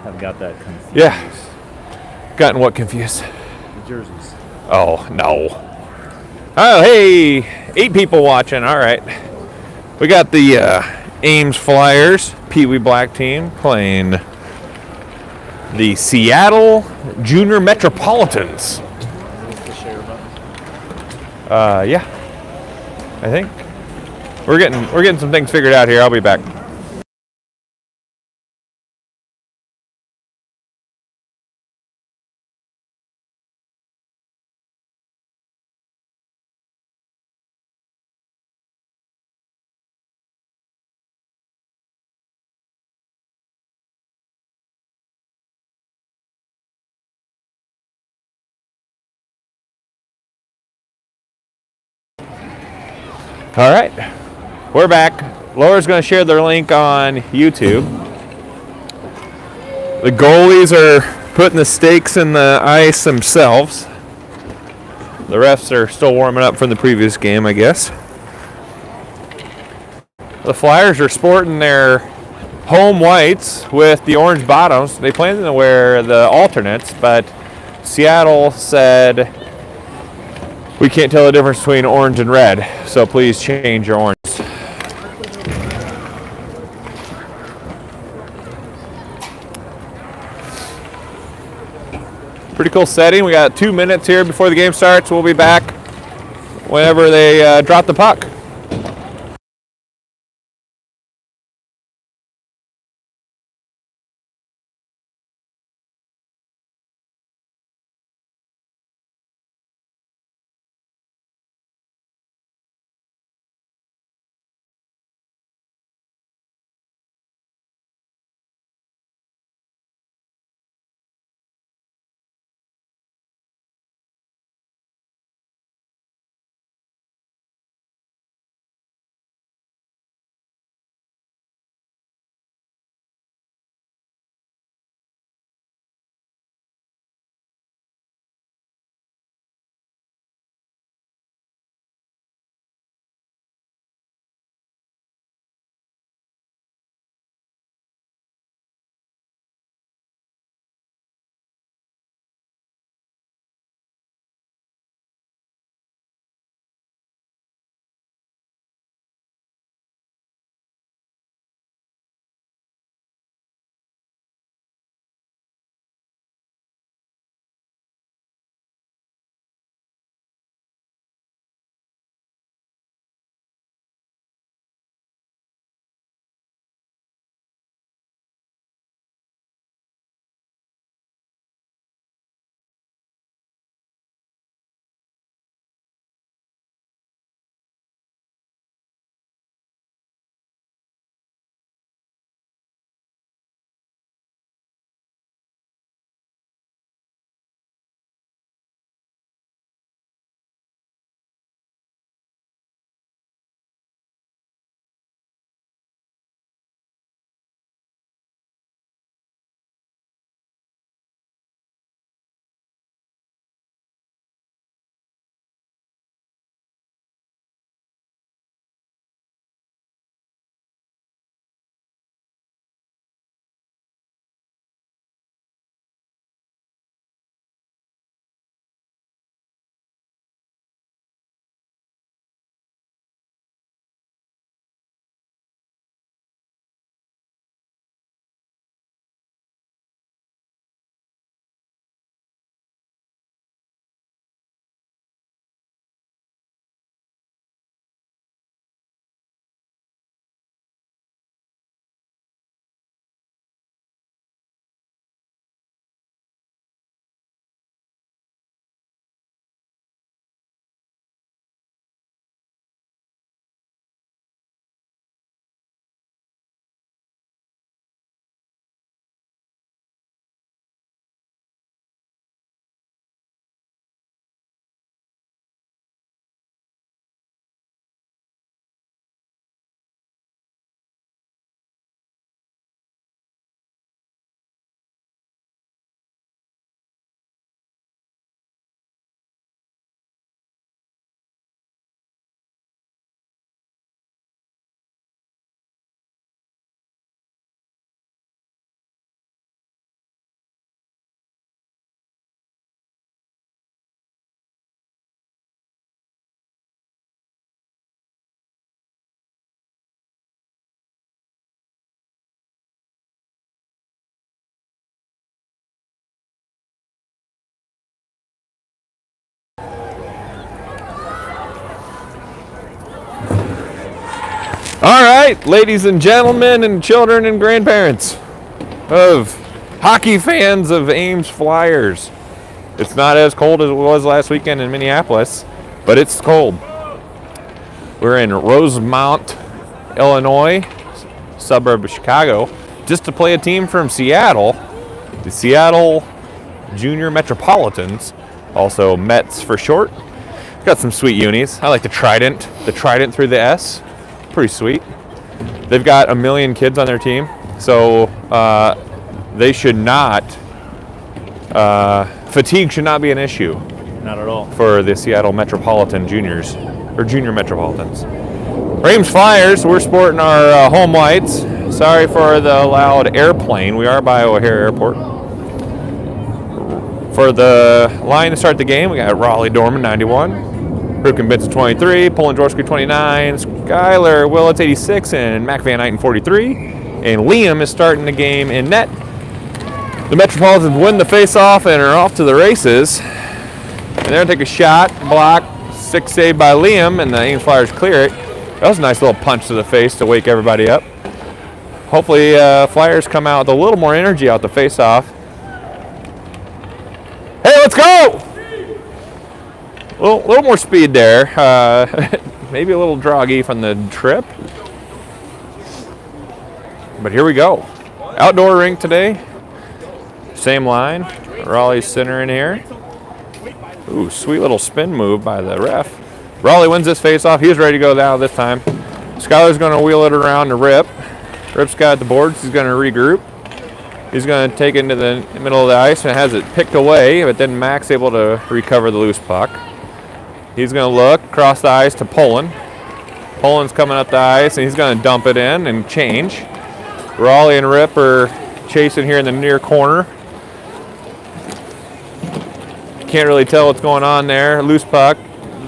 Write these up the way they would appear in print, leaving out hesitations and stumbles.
have got that confused. Yeah. Gotten what confused? The jerseys. Oh, no. Oh, hey, 8 people watching. All right. We got the Ames Flyers, Peewee Black team, playing the Seattle Junior Metropolitans. What's the share button? Yeah. I think we're getting some things figured out here. I'll be back. All right, we're back. Laura's going to share their link on YouTube. The goalies are putting the stakes in the ice themselves. The refs are still warming up from the previous game, I guess. The Flyers are sporting their home whites with the orange bottoms. They plan to wear the alternates, but Seattle said we can't tell the difference between orange and red, so please change your orange. Pretty cool setting. We got 2 minutes here before the game starts. We'll be back whenever they drop the puck. All right, ladies and gentlemen and children and grandparents of hockey fans of Ames Flyers. It's not as cold as it was last weekend in Minneapolis, but it's cold. We're in Rosemount, Illinois, suburb of Chicago, just to play a team from Seattle, the Seattle Junior Metropolitans, also Mets for short. Got some sweet unis. I like the Trident through the S. Pretty sweet. They've got 1 million kids on their team, so they should not, fatigue should not be an issue. Not at all. For the Seattle Metropolitan Juniors, or Junior Metropolitans. Ames Flyers, we're sporting our home whites. Sorry for the loud airplane. We are by O'Hare Airport. For the line to start the game, we got Raleigh Dorman, 91. Rukin Benson, 23. Poland Jaworski, 29. Skyler Willits, 86. And Mac Van Eyten, 43. And Liam is starting the game in net. The Metropolitans win the face-off and are off to the races. And they're going to take a shot, block, 6 saved by Liam, and the Ames Flyers clear it. That was a nice little punch to the face to wake everybody up. Hopefully Flyers come out with a little more energy out the face-off. Hey, let's go! A little more speed there. Maybe a little droggy from the trip. But here we go. Outdoor rink today. Same line. Raleigh's center in here. Ooh, sweet little spin move by the ref. Raleigh wins this face-off. He's ready to go now this time. Skyler's going to wheel it around to Rip. Rip's got the boards. He's going to regroup. He's going to take it into the middle of the ice and has it picked away, but then Mac's able to recover the loose puck. He's going to look across the ice to Poland. Poland's coming up the ice, and he's going to dump it in and change. Raleigh and Rip are chasing here in the near corner. Can't really tell what's going on there. Loose puck.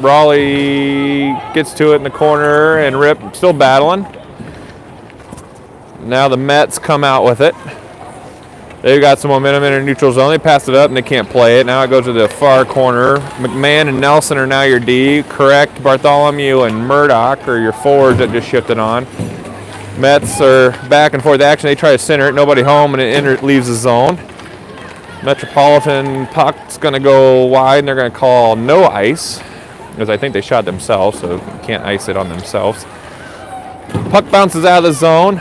Raleigh gets to it in the corner, and Rip still battling. Now the Mets come out with it. They've got some momentum in their neutral zone. They pass it up, and they can't play it. Now it goes to the far corner. McMahon and Nelson are now your D. Correct, Bartholomew and Murdoch are your forwards that just shifted on. Mets are back and forth action. They try to center it. Nobody home, and it leaves the zone. Metropolitan puck's going to go wide, and they're going to call no ice, because I think they shot themselves, so can't ice it on themselves. Puck bounces out of the zone.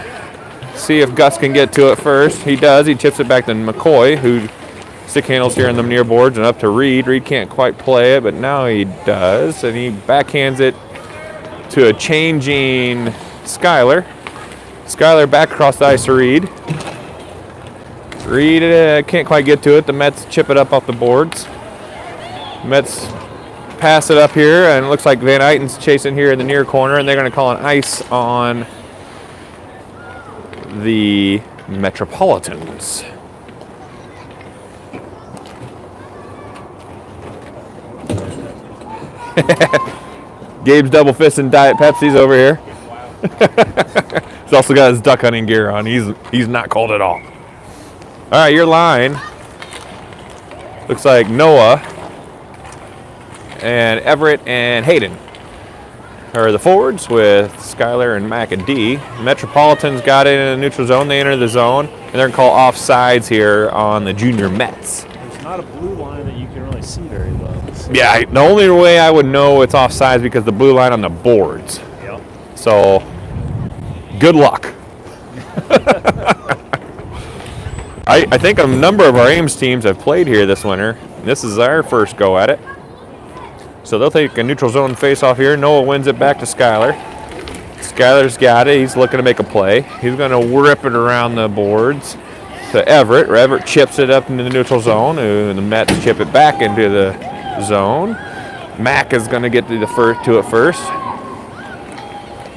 See if Gus can get to it first. He does. He chips it back to McCoy, who stick handles here in the near boards, and up to Reed. Reed can't quite play it, but now he does, and he backhands it to a changing Skyler. Skyler back across the ice to Reed. Reed can't quite get to it. The Mets chip it up off the boards. Mets pass it up here, and it looks like Van Eyten's chasing here in the near corner, and they're going to call an ice on the Metropolitans. Gabe's double fisting Diet Pepsi's over here. He's also got his duck hunting gear on. He's not cold at all. All right, your line looks like Noah and Everett and Hayden are the forwards, with Skyler and Mac and D. Metropolitans got it in the neutral zone. They enter the zone, and they're going to call offsides here on the junior Mets. There's not a blue line that you can really see very well. So. Yeah, the only way I would know it's offsides is because the blue line on the boards. Yep. So, good luck. I think a number of our Ames teams have played here this winter. This is our first go at it. So they'll take a neutral zone face-off here. Noah wins it back to Skyler. Skyler's got it. He's looking to make a play. He's going to rip it around the boards to Everett. Everett chips it up into the neutral zone, and the Mets chip it back into the zone. Mac is going to get to it first.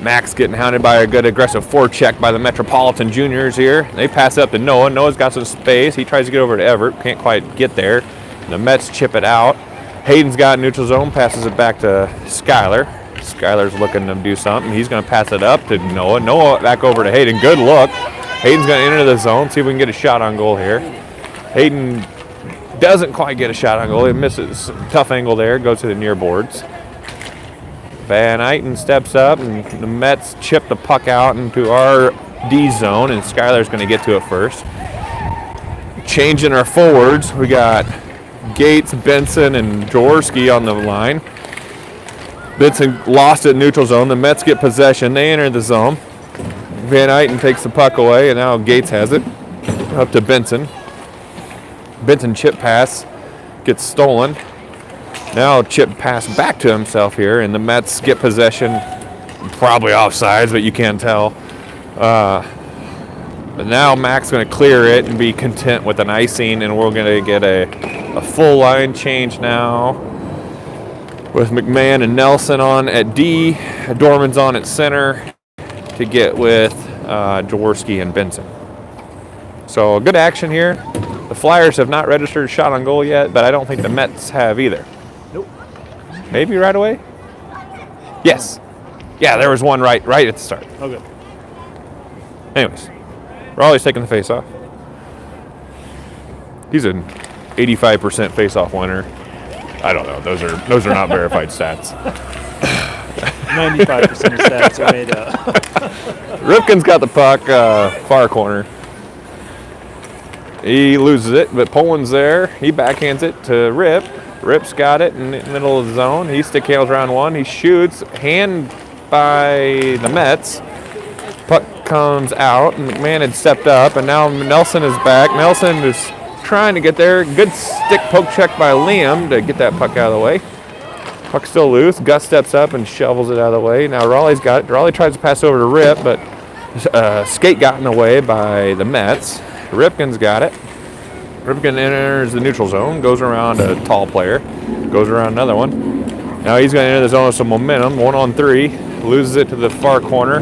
Mac's getting hounded by a good aggressive forecheck by the Metropolitan Juniors here. They pass it up to Noah. Noah's got some space. He tries to get over to Everett. Can't quite get there. The Mets chip it out. Hayden's got neutral zone, passes it back to Skyler. Skyler's looking to do something. He's going to pass it up to Noah. Noah back over to Hayden. Good look. Hayden's going to enter the zone, see if we can get a shot on goal here. Hayden doesn't quite get a shot on goal. He misses. Tough angle there. Goes to the near boards. Van Eyten steps up, and the Mets chip the puck out into our D zone, and Skylar's going to get to it first. Changing our forwards, we got Gates, Benson, and Jaworski on the line. Benson lost it in neutral zone. The Mets get possession. They enter the zone. Van Eyten takes the puck away, and now Gates has it. Up to Benson. Benson chip pass gets stolen. Now chip pass back to himself here, and the Mets get possession. Probably offsides, but you can't tell. But now Mac's going to clear it and be content with an icing, and we're going to get a full line change now with McMahon and Nelson on at D. Dorman's on at center to get with Jaworski and Benson. So good action here. The Flyers have not registered a shot on goal yet, but I don't think the Mets have either. Nope. Maybe right away? Yes. Yeah, there was one right at the start. Okay. Anyways, Raleigh's taking the face-off. He's an 85% face-off winner. I don't know. Those are not verified stats. 95% of stats are made up. Ripken's got the puck, far corner. He loses it, but Poland's there. He backhands it to Rip. Rip's got it in the middle of the zone. He stick handles round one. He shoots, hand by the Mets. Puck comes out, and McMahon had stepped up, and now Nelson is back. Nelson is trying to get there. Good stick poke check by Liam to get that puck out of the way. Puck's still loose. Gus steps up and shovels it out of the way. Now Raleigh's got it. Raleigh tries to pass over to Rip, but skate got in the way by the Mets. Ripken's got it. Ripken enters the neutral zone, goes around a tall player, goes around another one. Now he's going to enter the zone with some momentum, 1-on-3, loses it to the far corner.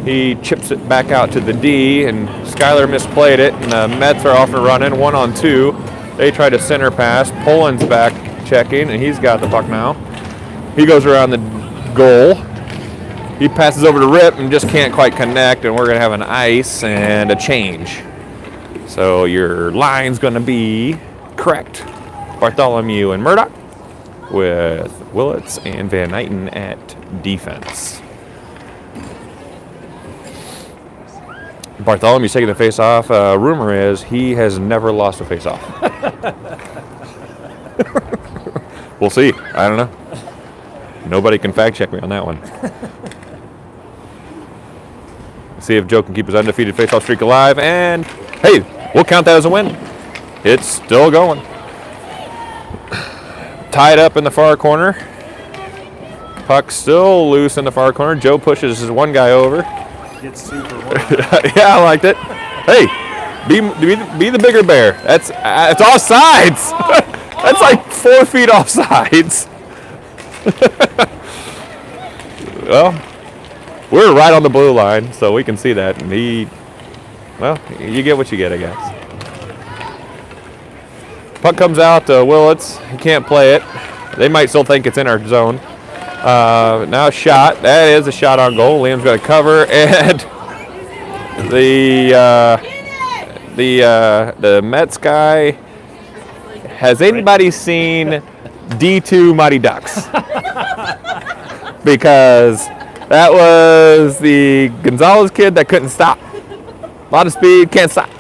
He chips it back out to the D, and Skylar misplayed it, and the Mets are off and running, 1-on-2. They try to center pass. Poland's back checking, and he's got the puck now. He goes around the goal. He passes over to Rip and just can't quite connect, and we're going to have an ice and a change. So your line's going to be correct. Bartholomew and Murdoch with Willits and Van Eyten at defense. Bartholomew's taking the face-off. Rumor is he has never lost a face-off. We'll see. I don't know. Nobody can fact-check me on that one. See if Joe can keep his undefeated face-off streak alive. And, hey, we'll count that as a win. It's still going. Tied up in the far corner. Puck still loose in the far corner. Joe pushes his one guy over. Gets 2 for 1. Yeah, I liked it. Hey, be the bigger bear. It's offsides. That's like 4 feet offsides. Well, we're right on the blue line, so we can see that. And you get what you get, I guess. Puck comes out to Willits. He can't play it. They might still think it's in our zone. Now a shot. That is a shot on goal. Liam's going to cover, and the Mets guy. Has anybody seen D2 Mighty Ducks? Because that was the Gonzalez kid that couldn't stop. A lot of speed, can't stop.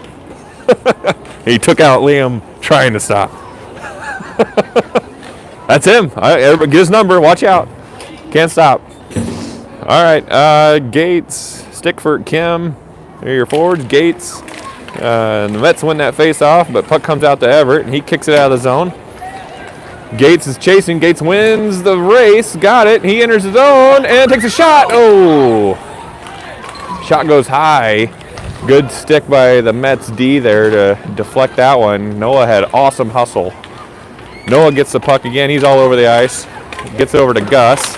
He took out Liam trying to stop. That's him. All right, everybody get his number. Watch out. Can't stop. All right, Gates, Stickford, Kim. There are your forwards. Gates. And the Mets win that face-off, but puck comes out to Everett, and he kicks it out of the zone. Gates is chasing. Gates wins the race. Got it. He enters the zone and takes a shot. Oh! Shot goes high. Good stick by the Mets D there to deflect that one. Noah had awesome hustle. Noah gets the puck again. He's all over the ice. Gets it over to Gus.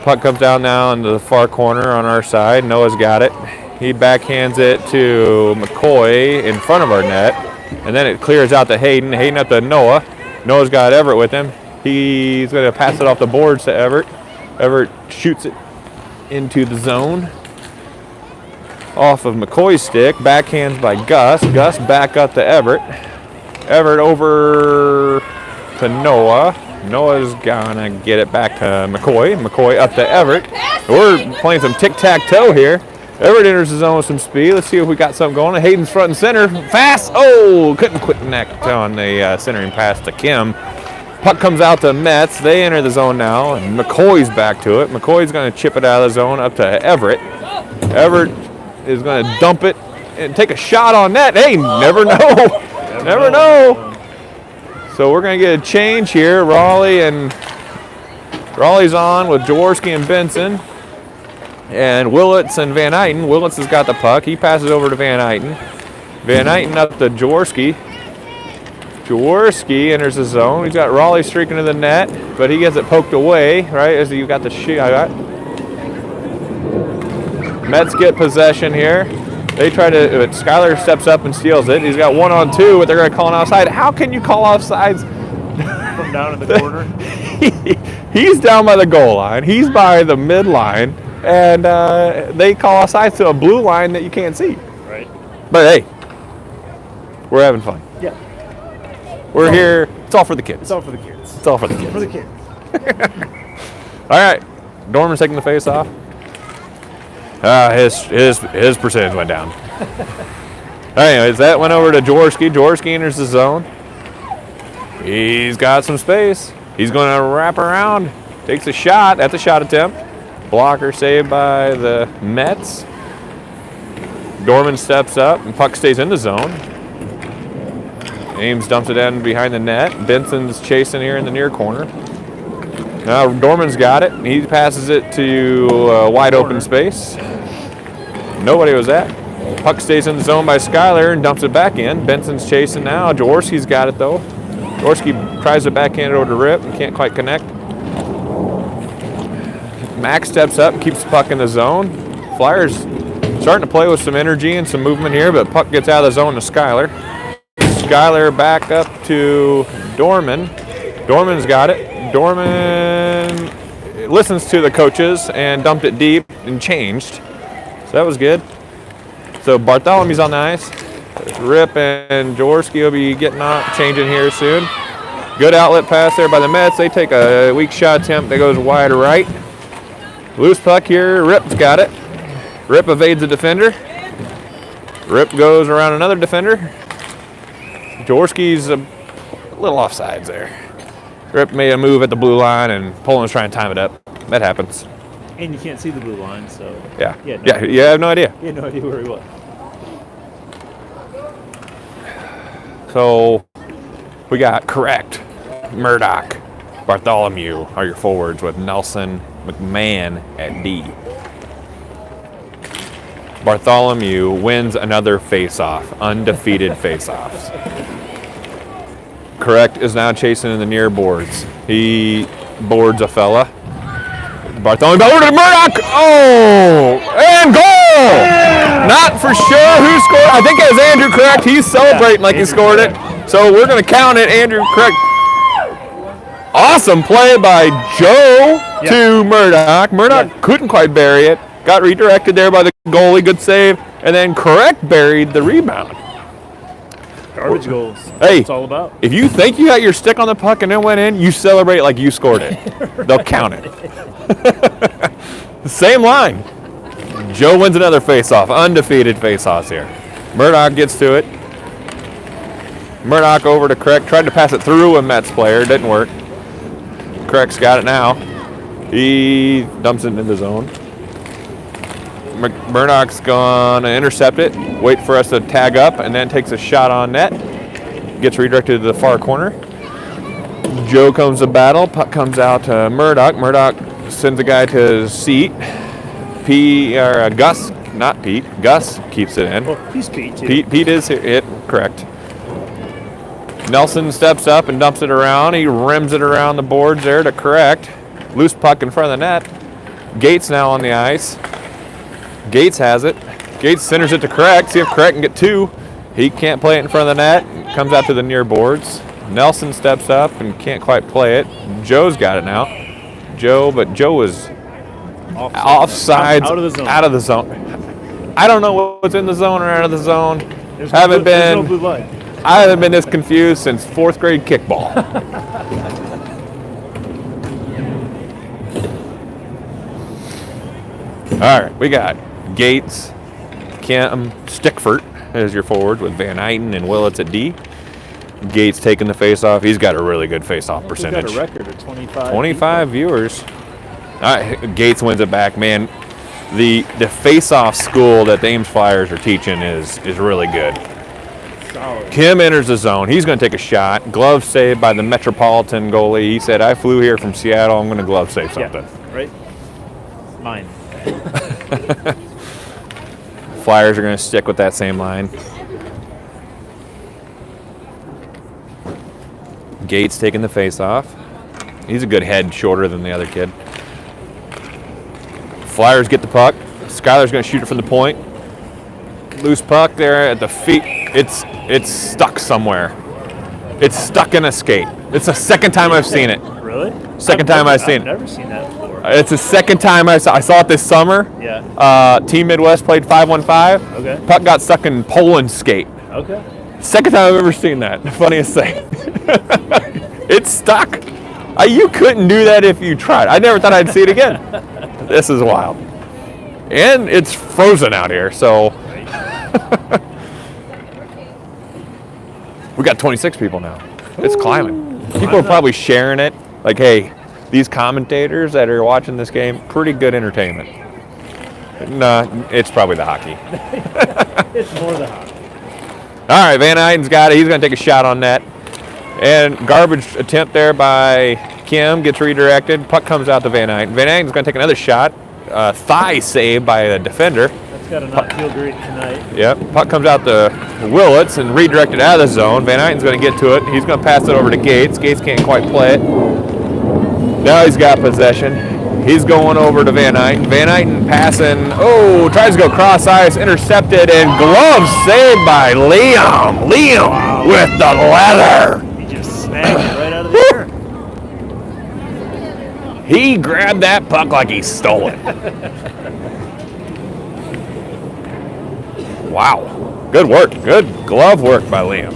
Puck comes down now into the far corner on our side. Noah's got it. He backhands it to McCoy in front of our net. And then it clears out to Hayden. Hayden up to Noah. Noah's got Everett with him. He's going to pass it off the boards to Everett. Everett shoots it into the zone. Off of McCoy's stick. Backhands by Gus. Gus back up to Everett. Everett over to Noah. Noah's gonna get it back to McCoy. McCoy up to Everett. We're playing some tic-tac-toe here. Everett enters the zone with some speed. Let's see if we got something going. Hayden's front and center. Fast. Oh, couldn't connect on the centering pass to Kim. Puck comes out to Mets. They enter the zone now, and McCoy's back to it. McCoy's going to chip it out of the zone up to Everett. Everett is going to dump it and take a shot on net. Hey, never know. Never know. So we're going to get a change here. Raleigh's on with Jaworski and Benson. And Willits and Van Eyten. Willits has got the puck. He passes over to Van Eyten. Van Eyten up to Jaworski. Jaworski enters the zone. He's got Raleigh streaking to the net, but he gets it poked away, right, as you got the shot. Mets get possession here. They try to, but Skyler steps up and steals it. He's got 1-on-2, but they're going to call an offside. How can you call offsides? From down in the corner. He's down by the goal line. He's by the midline, and they call offsides to a blue line that you can't see. Right. But hey, we're having fun. Yeah. We're here. It's all for the kids. It's all for the kids. It's all for the kids. For the kids. All right. Dorman's taking the face off. His percentage went down. Anyways, that went over to Jaworski. Jaworski enters the zone. He's got some space. He's going to wrap around. Takes a shot at the shot attempt. Blocker saved by the Mets. Dorman steps up and puck stays in the zone. Ames dumps it in behind the net. Benson's chasing here in the near corner. Now Dorman's got it. He passes it to wide open space. Nobody was at. Puck stays in the zone by Skyler and dumps it back in. Benson's chasing now. Jaworski's got it though. Jaworski tries to backhand it over to Rip and can't quite connect. Max steps up and keeps the puck in the zone. Flyers starting to play with some energy and some movement here, but puck gets out of the zone to Skyler. Skyler back up to Dorman. Dorman's got it. Dorman listens to the coaches and dumped it deep and changed. So that was good. So Bartholomew's on the ice. Rip and Jaworski will be getting off, changing here soon. Good outlet pass there by the Mets. They take a weak shot attempt that goes wide right. Loose puck here. Rip's got it. Rip evades a defender. Rip goes around another defender. Jaworski's a little offsides there. Rip made a move at the blue line, and Poland's trying to time it up. That happens. And you can't see the blue line, so. Yeah. Yeah, You have no idea. You had no idea where he was. So we got correct. Murdoch, Bartholomew are your forwards with Nelson, McMahon at D. Bartholomew wins another face-off, undefeated face-offs. Correct is now chasing in the near boards. He boards a fella. Bartholomew over to Murdoch. Oh, and goal! Yeah! Not for sure who scored. I think it was Andrew Correct. He's celebrating like he scored it. So we're going to count it. Andrew Correct. Awesome play by Joe to Murdoch. Murdoch couldn't quite bury it. Got redirected there by the goalie. Good save. And then Correct buried the rebound. Garbage goals. Hey, it's all about. If you think you got your stick on the puck and it went in, you celebrate like you scored it. Right. They'll count it. Same line. Joe wins another face-off. Undefeated face-offs here. Murdoch gets to it. Murdoch over to Correct. Tried to pass it through a Mets player. Didn't work. Correct's got it now. He dumps it into the zone. Murdoch's gonna intercept it, wait for us to tag up, and then takes a shot on net. Gets redirected to the far corner. Joe comes to battle. Puck comes out to Murdoch. Murdoch sends a guy to his seat. Gus, not Pete. Gus keeps it in. Well, he's Pete too. Pete is it, correct. Nelson steps up and dumps it around. He rims it around the boards there to Correct. Loose puck in front of the net. Gates now on the ice. Gates has it. Gates centers it to Correct. See if Correct can get two. He can't play it in front of the net. Comes out to the near boards. Nelson steps up and can't quite play it. Joe's got it now. Joe was offsides, out of the zone. I don't know what's in the zone or out of the zone. There's no blue light. I haven't been this confused since fourth grade kickball. All right, we got Gates, Kim, Stickford as your forward with Van Eyten and Willits at D. Gates taking the face-off. He's got a really good face-off percentage. He's got a record of 25. 25 viewers. All right, Gates wins it back, man. The face-off school that the Ames Flyers are teaching is really good. Solid. Kim enters the zone. He's going to take a shot. Glove save by the Metropolitan goalie. He said, I flew here from Seattle. I'm going to glove save something. Yeah, right? Mine. Flyers are going to stick with that same line. Gates taking the face-off. He's a good head shorter than the other kid. Flyers get the puck. Skylar's going to shoot it from the point. Loose puck there at the feet. It's stuck somewhere. It's stuck in a skate. It's the second time I've seen it. Really? Second time I've seen it. I've never seen that before. It's the second time I saw it this summer. Yeah. Team Midwest played 5-1-5. Okay. Puck got stuck in Poland skate. Okay. Second time I've ever seen that. The funniest thing. It's stuck. You couldn't do that if you tried. I never thought I'd see it again. This is wild. And it's frozen out here, so. We got 26 people now. It's climbing. People are probably sharing it. Like, hey, these commentators that are watching this game, pretty good entertainment. Nah, it's probably the hockey. It's more the hockey. All right, Van Eyten's got it. He's going to take a shot on net. And garbage attempt there by Kim gets redirected. Puck comes out to Van Eyten. Van Eyten's going to take another shot. Thigh save by the defender. That's got to not feel great tonight. Yep. Puck comes out to Willits and redirected out of the zone. Van Eyten's going to get to it. He's going to pass it over to Gates. Gates can't quite play it. Now he's got possession. He's going over to Van Eyten. Van Eyten passing. Oh, tries to go cross ice, intercepted, and glove saved by Liam. Liam with the leather. He just smacked it right out of the air. He grabbed that puck like he stole it. Wow. Good work. Good glove work by Liam.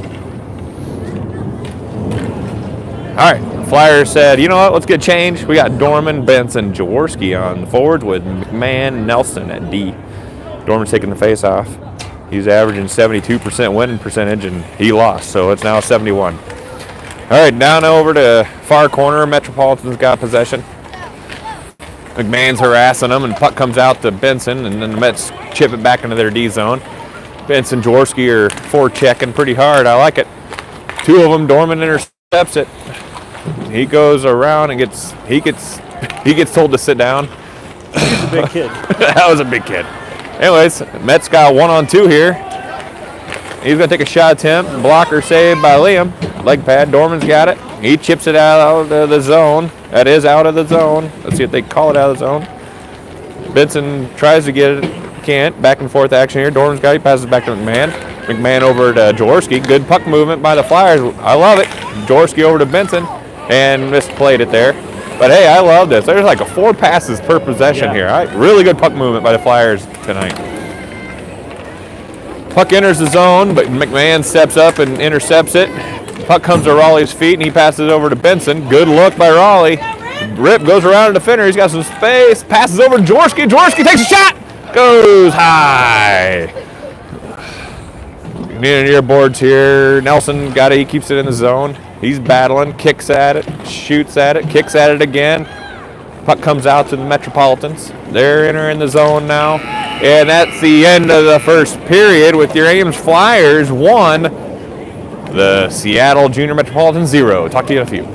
All right. Flyers said, you know what, let's get changed. We got Dorman, Benson, Jaworski on the forwards with McMahon, Nelson at D. Dorman's taking the face off. He's averaging 72% winning percentage, and he lost, so it's now 71. All right, down over to far corner. Metropolitans got possession. McMahon's harassing them, and puck comes out to Benson, and then the Mets chip it back into their D zone. Benson, Jaworski are forechecking pretty hard. I like it. Two of them, Dorman intercepts it. He goes around and he gets told to sit down. He's a big kid. That was a big kid. Anyways, Mets got 1-on-2 here. He's going to take a shot attempt. Blocker saved by Liam. Leg pad. Dorman's got it. He chips it out of the zone. That is out of the zone. Let's see if they call it out of the zone. Benson tries to get it. Can't. Back and forth action here. Dorman's got it. He passes back to McMahon. McMahon over to Jaworski. Good puck movement by the Flyers. I love it. Jaworski over to Benson. And misplayed it there. But hey, I love this. There's like 4 passes per possession here. Right? Really good puck movement by the Flyers tonight. Puck enters the zone, but McMahon steps up and intercepts it. Puck comes to Raleigh's feet, and he passes over to Benson. Good look by Raleigh. Rip goes around the defender. He's got some space. Passes over to Jaworski. Jaworski takes a shot. Goes high. Near boards here. Nelson got it. He keeps it in the zone. He's battling, kicks at it, shoots at it, kicks at it again. Puck comes out to the Metropolitans. They're entering the zone now. And that's the end of the first period with your Ames Flyers 1, the Seattle Junior Metropolitans 0. Talk to you in a few.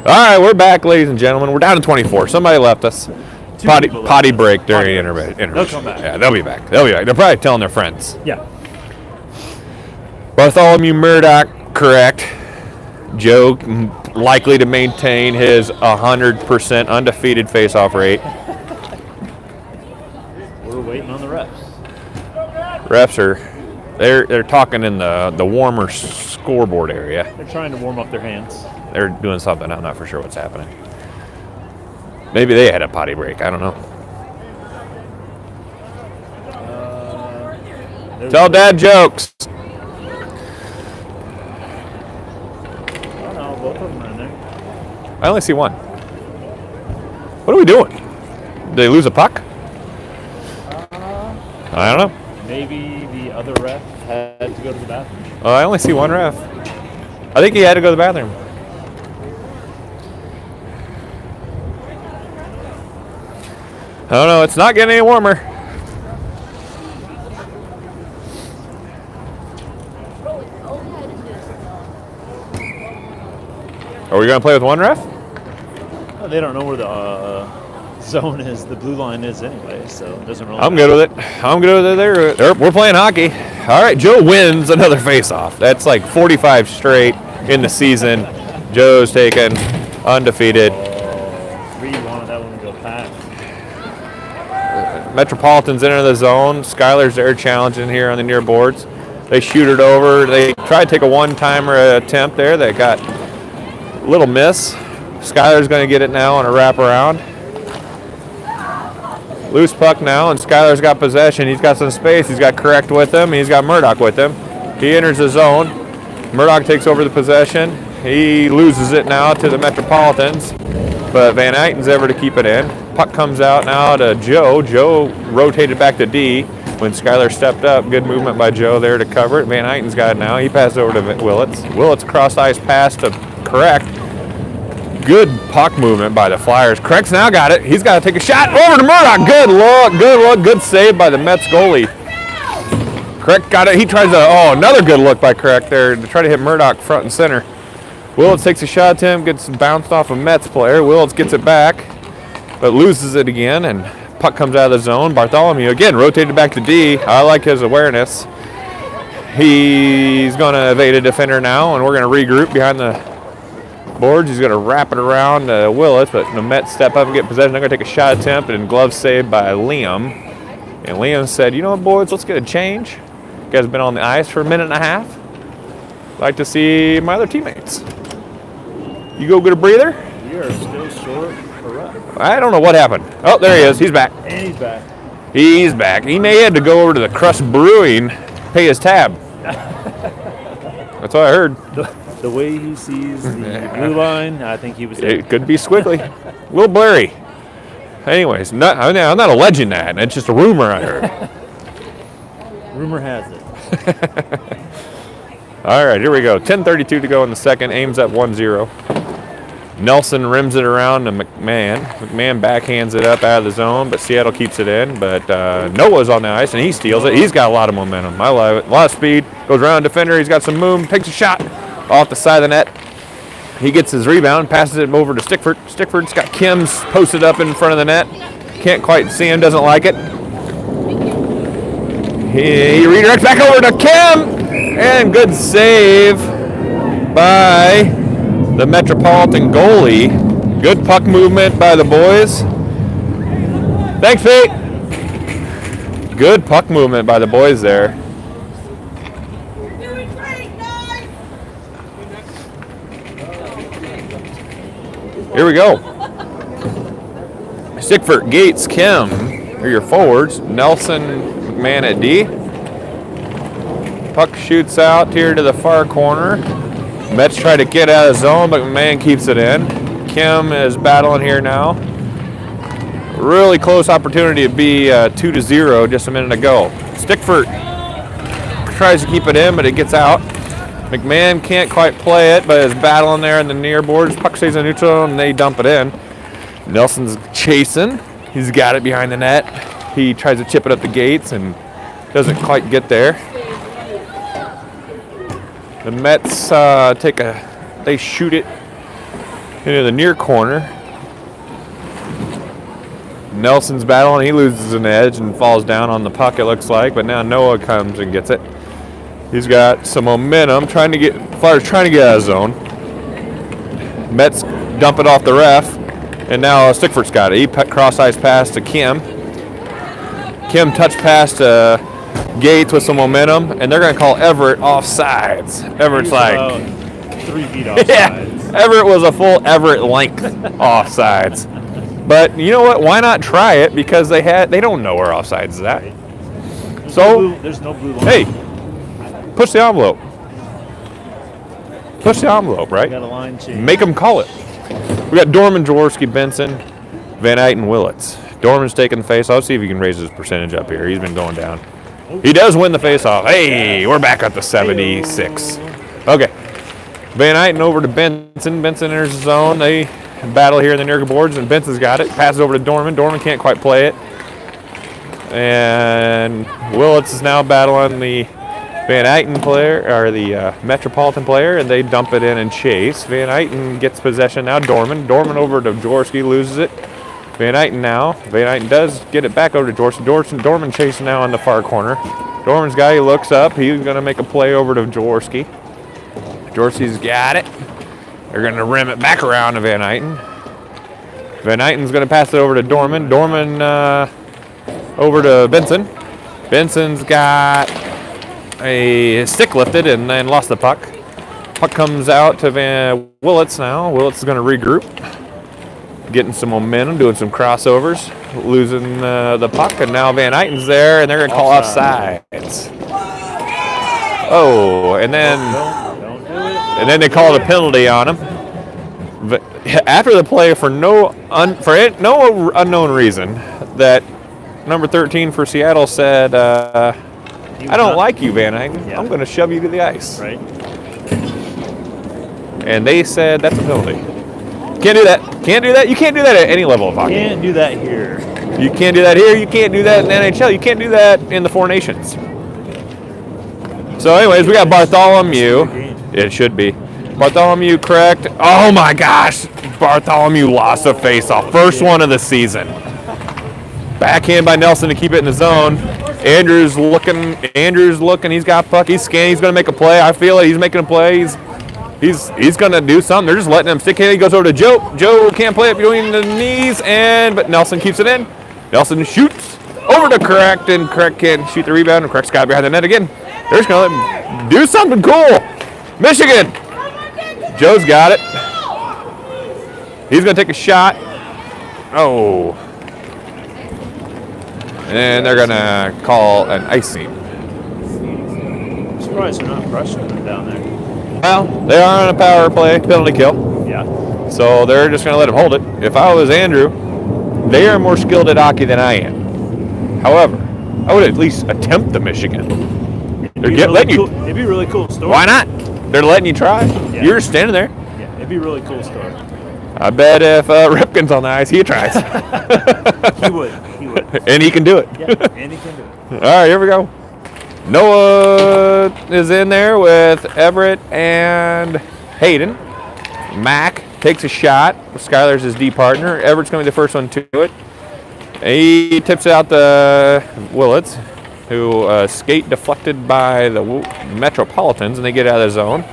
right, we're back, ladies and gentlemen. We're down to 24. Somebody left us. Potty break during intermission. They'll come back. Yeah, they'll be back. They're probably telling their friends. Yeah. Bartholomew Murdoch, correct. Joe likely to maintain his 100% undefeated face-off rate. We're waiting on the refs. Refs are they're talking in the warmer scoreboard area. They're trying to warm up their hands. They're doing something. I'm not for sure what's happening. Maybe they had a potty break. I don't know. Tell dad jokes. Oh, no, both of them are in there. I only see one. What are we doing? Did they lose a puck? I don't know. Maybe the other ref had to go to the bathroom. I only see one ref. I think he had to go to the bathroom. I don't know. It's not getting any warmer. Are we going to play with one ref? Oh, they don't know where the zone is, the blue line is anyway, so it doesn't really I'm matter. good with it. I'm good with it. We're playing hockey. All right, Joe wins another face-off. That's like 45 straight in the season. Joe's taken undefeated. 3-1, that one would go past. Metropolitans enter the zone. Skylar's there challenging here on the near boards. They shoot it over. They try to take a one-timer attempt there. They got a little miss. Skylar's going to get it now on a wraparound. Loose puck now, and Skylar's got possession. He's got some space. He's got Correct with him. He's got Murdoch with him. He enters the zone. Murdoch takes over the possession. He loses it now to the Metropolitans, but Van Eyten's ever to keep it in. Puck comes out now to Joe. Joe rotated back to D when Skylar stepped up. Good movement by Joe there to cover it. Van Eyten's got it now. He passed over to Willits. Willits cross ice pass to Correct. Good puck movement by the Flyers. Correct's now got it. He's got to take a shot over to Murdoch. Good look. Good save by the Mets goalie. Correct got it. He tries another good look by Correct there to try to hit Murdoch front and center. Willits takes a shot to him, gets bounced off a Mets player. Willits gets it back, but loses it again, and puck comes out of the zone. Bartholomew again rotated back to D. I like his awareness. He's going to evade a defender now, and we're going to regroup behind the boards. He's going to wrap it around Willits, but the Mets step up and get possession. They're going to take a shot attempt, and glove saved by Liam. And Liam said, "You know what, boys, let's get a change. You guys have been on the ice for a minute and a half. I'd like to see my other teammates. You go get a breather?" We are still short for ref. I don't know what happened. Oh, there he is. He's back. And he's back. He's back. He may have to go over to the Crust Brewing, pay his tab. That's what I heard. The way he sees the blue line, I think he was there. It could be squiggly. A little blurry. Anyways, I'm not alleging that. It's just a rumor I heard. Rumor has it. All right, here we go. 10:32 to go in the second. Ames up 1-0. Nelson rims it around to McMahon. McMahon backhands it up out of the zone, but Seattle keeps it in. But Noah's on the ice, and he steals it. He's got a lot of momentum. I love it. A lot of speed. Goes around defender. He's got some movement. Takes a shot off the side of the net. He gets his rebound, passes it over to Stickford. Stickford's got Kim's posted up in front of the net. Can't quite see him, doesn't like it. He redirects back over to Kim, and good save by the Metropolitan goalie. Good puck movement by the boys. Thanks, Pete. Good puck movement by the boys there. Here we go. Stickford, Gates, Kim are your forwards. Nelson, McMahon at D. Puck shoots out here to the far corner. Mets try to get out of the zone, but McMahon keeps it in. Kim is battling here now. Really close opportunity to be 2-0 just a minute ago. Stickford tries to keep it in, but it gets out. McMahon can't quite play it, but is battling there in the near boards. Puck stays in neutral, and they dump it in. Nelson's chasing. He's got it behind the net. He tries to chip it up the gates and doesn't quite get there. The Mets they shoot it into the near corner. Nelson's battling. He loses an edge and falls down on the puck, it looks like. But now Noah comes and gets it. He's got some momentum. Flyers trying to get out of zone. Mets dump it off the ref. And now Stickford's got it. He cross-ice pass to Kim. Kim touch pass to Gates with some momentum. And they're going to call Everett offsides. Everett's like... 3 feet offsides. Yeah, Everett was a full Everett length offsides. But you know what? Why not try it? Because they don't know where offsides is at. There's no blue line. Hey, push the envelope. Push the envelope, right? Got a line change. Make them call it. We got Dorman, Jaworski, Benson, Van Eyten, Willits. Dorman's taking the face-off. See if he can raise his percentage up here. He's been going down. He does win the face-off. Hey, we're back up to 76. Okay. Van Eyten over to Benson. Benson enters the zone. They battle here in the near boards, and Benson's got it. Passes over to Dorman. Dorman can't quite play it. And Willits is now battling the Van Eyten player, or the Metropolitan player, and they dump it in and chase. Van Eyten gets possession now. Dorman over to Jaworski, loses it. Van Eyten now. Van Eyten does get it back over to Jaworski. Dorman chasing now on the far corner. Dorman's guy, he looks up. He's going to make a play over to Jaworski. Jaworski's got it. They're going to rim it back around to Van Eyten. Van Eyten's going to pass it over to Dorman. Dorman over to Benson. Benson's got a stick lifted and then lost the puck. Puck comes out to Willits now. Willits is going to regroup. Getting some momentum, doing some crossovers. Losing the puck, and now Van Eyten's there, and they're going to call offsides. Oh, and then they called a penalty on him. After the play, for no unknown reason, that number 13 for Seattle said, "I don't like you, Van Eyten. Yeah. I'm going to shove you to the ice." Right. And they said that's a penalty. Can't do that. Can't do that. You can't do that at any level of hockey. Can't do that here. You can't do that here. You can't do that in the NHL. You can't do that in the Four Nations. So, anyways, we got Bartholomew. It should be. Bartholomew, correct. Oh, my gosh. Bartholomew lost a face-off. First one of the season. Backhand by Nelson to keep it in the zone. Andrews looking. He's got puck. He's scanning. He's going to make a play. I feel it. He's making a play. He's going to do something. They're just letting him stick. He goes over to Joe. Joe can't play it between the knees, but Nelson keeps it in. Nelson shoots over to Correct, and Correct can't shoot the rebound, and Correct's got it behind the net again. They're just going to let him do something cool. Michigan. Joe's got it. He's going to take a shot. Oh. And they're going to call an icing. I'm surprised they're not crushing them down there. Well, they are on a power play, penalty kill. Yeah. So they're just going to let him hold it. If I was Andrew, they are more skilled at hockey than I am. However, I would at least attempt the Michigan. It'd be a really cool story. Why not? They're letting you try. Yeah. You're standing there. Yeah, it'd be a really cool story. I bet if Ripken's on the ice, he tries. He would. And he can do it. Yeah, and he can do it. All right, here we go. Noah is in there with Everett and Hayden. Mack takes a shot. Skyler's his D partner. Everett's going to be the first one to it. He tips it out to Willits, who skate deflected by the Metropolitans, and they get out of the zone.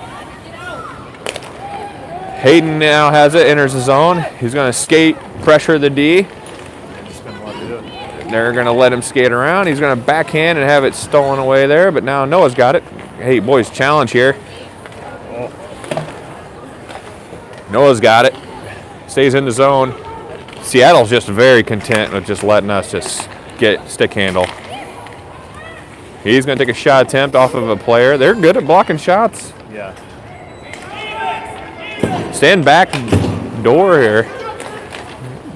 Hayden now has it, enters the zone. He's going to skate, pressure the D. They're going to let him skate around. He's going to backhand and have it stolen away there, but now Noah's got it. Hey, boys, challenge here. Noah's got it. Stays in the zone. Seattle's just very content with just letting us just get stick handle. He's going to take a shot attempt off of a player. They're good at blocking shots. Yeah. Stand back door here.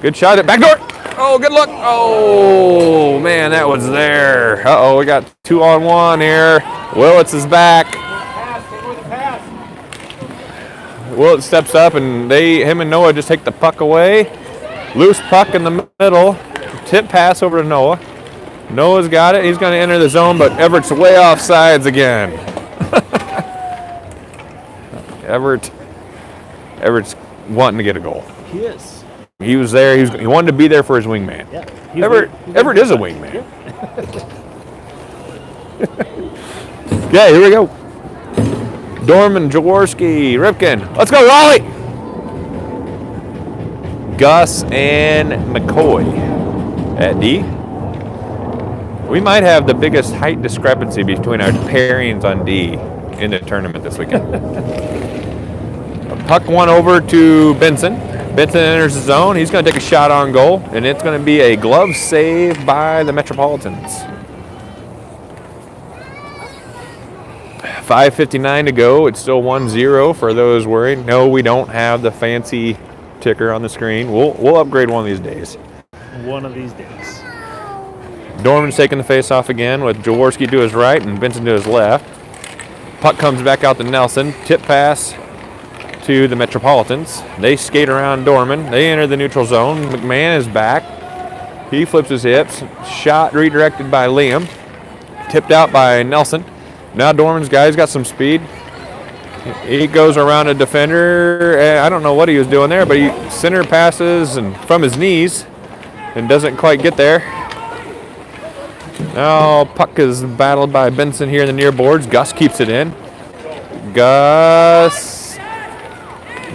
Good shot at back door. Oh, good luck. Oh, man, that was there. Uh-oh, we got 2-on-1 here. Willits is back. Willits steps up, and him and Noah just take the puck away. Loose puck in the middle. Tip pass over to Noah. Noah's got it. He's going to enter the zone, but Everett's way off sides again. Everett's wanting to get a goal. He is. He was there. He wanted to be there for his wingman. Yeah. Everett is a wingman. Yeah. Okay, here we go. Dorman, Jaworski, Ripken. Let's go, Raleigh! Gus and McCoy at D. We might have the biggest height discrepancy between our pairings on D in the tournament this weekend. Puck one over to Benson. Benson enters the zone. He's going to take a shot on goal, and it's going to be a glove save by the Metropolitans. 5:59 to go. It's still 1-0 for those worried. No, we don't have the fancy ticker on the screen. We'll upgrade one of these days. One of these days. Dorman's taking the face-off again with Jaworski to his right and Benson to his left. Puck comes back out to Nelson. Tip pass to the Metropolitans. They skate around Dorman. They enter the neutral zone. McMahon is back. He flips his hips. Shot redirected by Liam. Tipped out by Nelson. Now Dorman's guy's got some speed. He goes around a defender. I don't know what he was doing there, but he center passes and from his knees and doesn't quite get there. Now puck is battled by Benson here in the near boards. Gus keeps it in.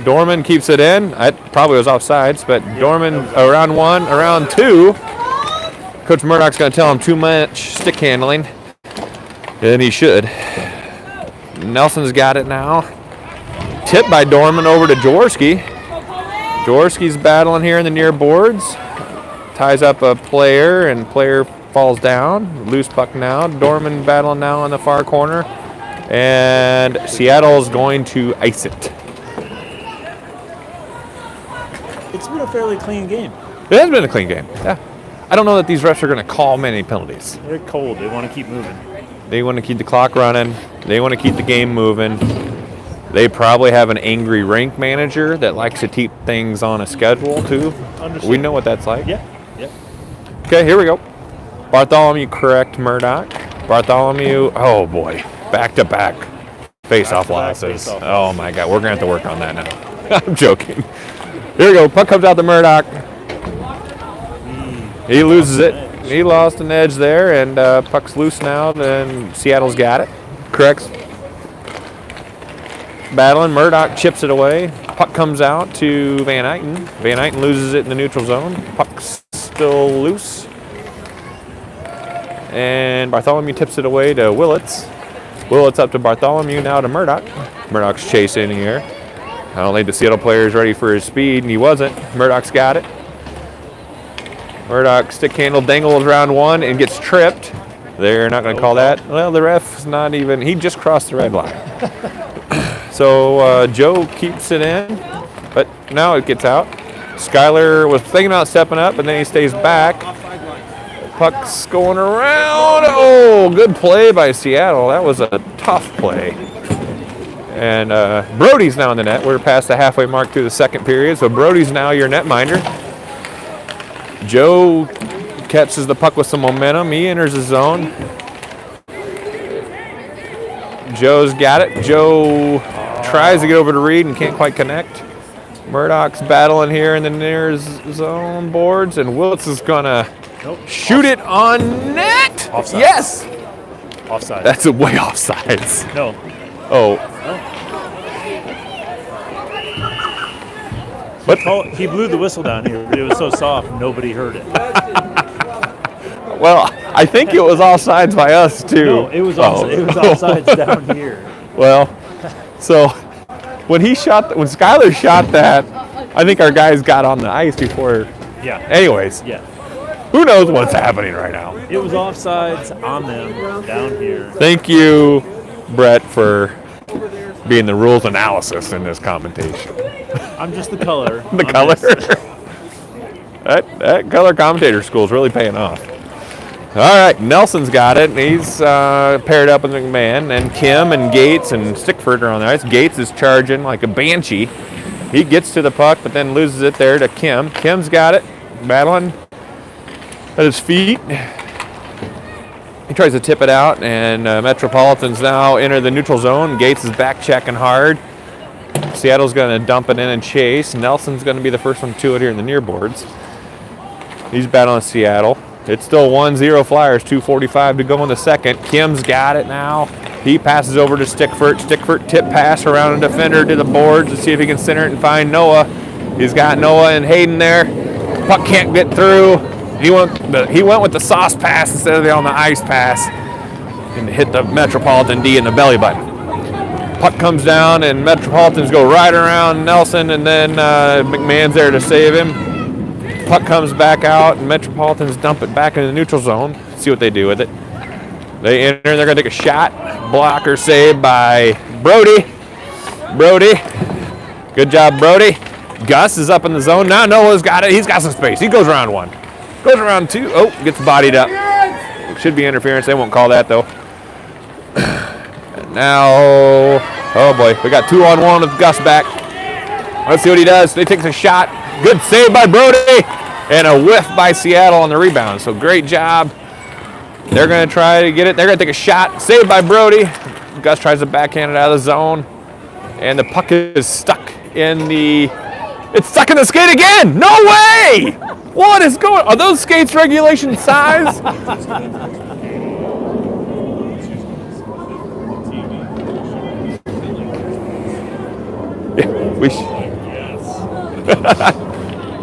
Dorman keeps it in. It probably was offsides, but Dorman around one, around two. Coach Murdoch's going to tell him too much stick handling. And he should. Nelson's got it now. Tipped by Dorman over to Jaworski. Jaworski's battling here in the near boards. Ties up a player, and player falls down. Loose puck now. Dorman battling now in the far corner. And Seattle's going to ice it. It's been a fairly clean game. It has been a clean game, yeah. I don't know that these refs are going to call many penalties. They're cold. They want to keep moving. They want to keep the clock running. They want to keep the game moving. They probably have an angry rink manager that likes to keep things on a schedule, too. We know what that's like. Yeah. Okay, here we go. Bartholomew correct Murdoch. Bartholomew, oh boy, back-to-back face-off losses. Oh my God, we're going to have to work on that now. I'm joking. Here we go. Puck comes out to Murdoch. He loses it. He lost an edge there, and puck's loose now. Then Seattle's got it. Corrects. Battling. Murdoch chips it away. Puck comes out to Van Eyten. Van Eyten loses it in the neutral zone. Puck's still loose. And Bartholomew tips it away to Willits. Willits up to Bartholomew, now to Murdoch. Murdoch's chasing here. I don't think the Seattle player is ready for his speed, and he wasn't. Murdoch's got it. Murdoch stick handle dangles round one and gets tripped. They're not going to call that. Well, the ref's not even. He just crossed the red line. So Joe keeps it in, but now it gets out. Skyler was thinking about stepping up, but then he stays back. Puck's going around. Oh, good play by Seattle. That was a tough play. And Brody's now in the net. We're past the halfway mark through the second period, so Brody's now your netminder. Joe catches the puck with some momentum. He enters the zone. Joe's got it. Joe tries to get over to Reed and can't quite connect. Murdoch's battling here in the near zone boards, and Willits is going to shoot it on net. Offside. Yes. Offside. That's a way offsides. No. Oh. What? He blew the whistle down here, but it was so soft nobody heard it. Well, I think it was offsides by us too. No, it was offsides down here. Well, so when Skyler shot that, I think our guys got on the ice before. Yeah. Anyways. Yeah. Who knows what's happening right now? It was offsides on them down here. Thank you, Brett, for being the rules analysis in this commentation. I'm just the color. The color. That color commentator school is really paying off. All right, Nelson's got it. He's paired up with McMahon, and Kim and Gates and Stickford are on the ice. Gates is charging like a banshee. He gets to the puck, but then loses it there to Kim. Kim's got it, battling at his feet. He tries to tip it out, and Metropolitans now enter the neutral zone. Gates is back checking hard. Seattle's going to dump it in and chase. Nelson's going to be the first one to it here in the near boards. He's battling Seattle. It's still 1-0 Flyers, 2:45 to go in the second. Kim's got it now. He passes over to Stickford. Stickford tip pass around a defender to the boards to see if he can center it and find Noah. He's got Noah and Hayden there. Puck can't get through. He went with the sauce pass instead of on the ice pass and hit the Metropolitan D in the belly button. Puck comes down and Metropolitans go right around Nelson, and then McMahon's there to save him. Puck comes back out, and Metropolitans dump it back into the neutral zone. See what they do with it. They enter, they're going to take a shot. Blocker saved by Brody. Brody. Good job, Brody. Gus is up in the zone. Now Noah's got it. He's got some space. He goes around one. Goes around two. Oh, gets bodied up. Should be interference. They won't call that, though. And now, oh boy, we got 2-on-1 with Gus back. Let's see what he does. They take a shot. Good save by Brody. And a whiff by Seattle on the rebound. So great job. They're going to try to get it. They're going to take a shot. Saved by Brody. Gus tries to backhand it out of the zone. And the puck is stuck in the... It's stuck in the skate again. No way! What is going... Are those skates regulation size?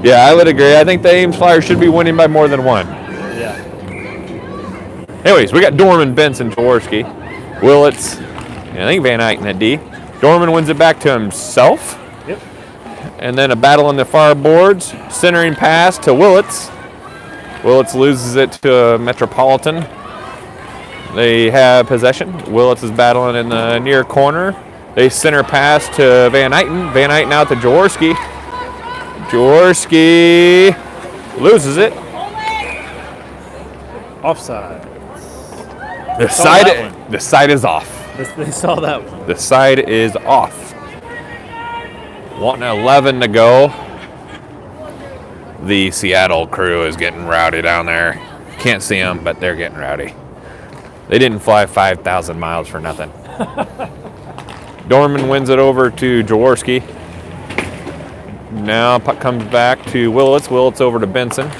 Yeah, I would agree. I think the Ames Flyers should be winning by more than one. Yeah. Anyways, we got Dorman, Benson, Jaworski, Willits, and I think Van Eyck at D. Dorman wins it back to himself. Yep. And then a battle on the far boards. Centering pass to Willits. Willits loses it to Metropolitan. They have possession. Willits is battling in the near corner. They center pass to Van Eyten. Van Eyten out to Jaworski. Jaworski loses it. Offside. The side is off. They saw that one. The side is off. 1:11 to go. The Seattle crew is getting rowdy down there. Can't see them, but they're getting rowdy. They didn't fly 5,000 miles for nothing. Dorman wins it over to Jaworski. Now puck comes back to Willits. Willits over to Benson.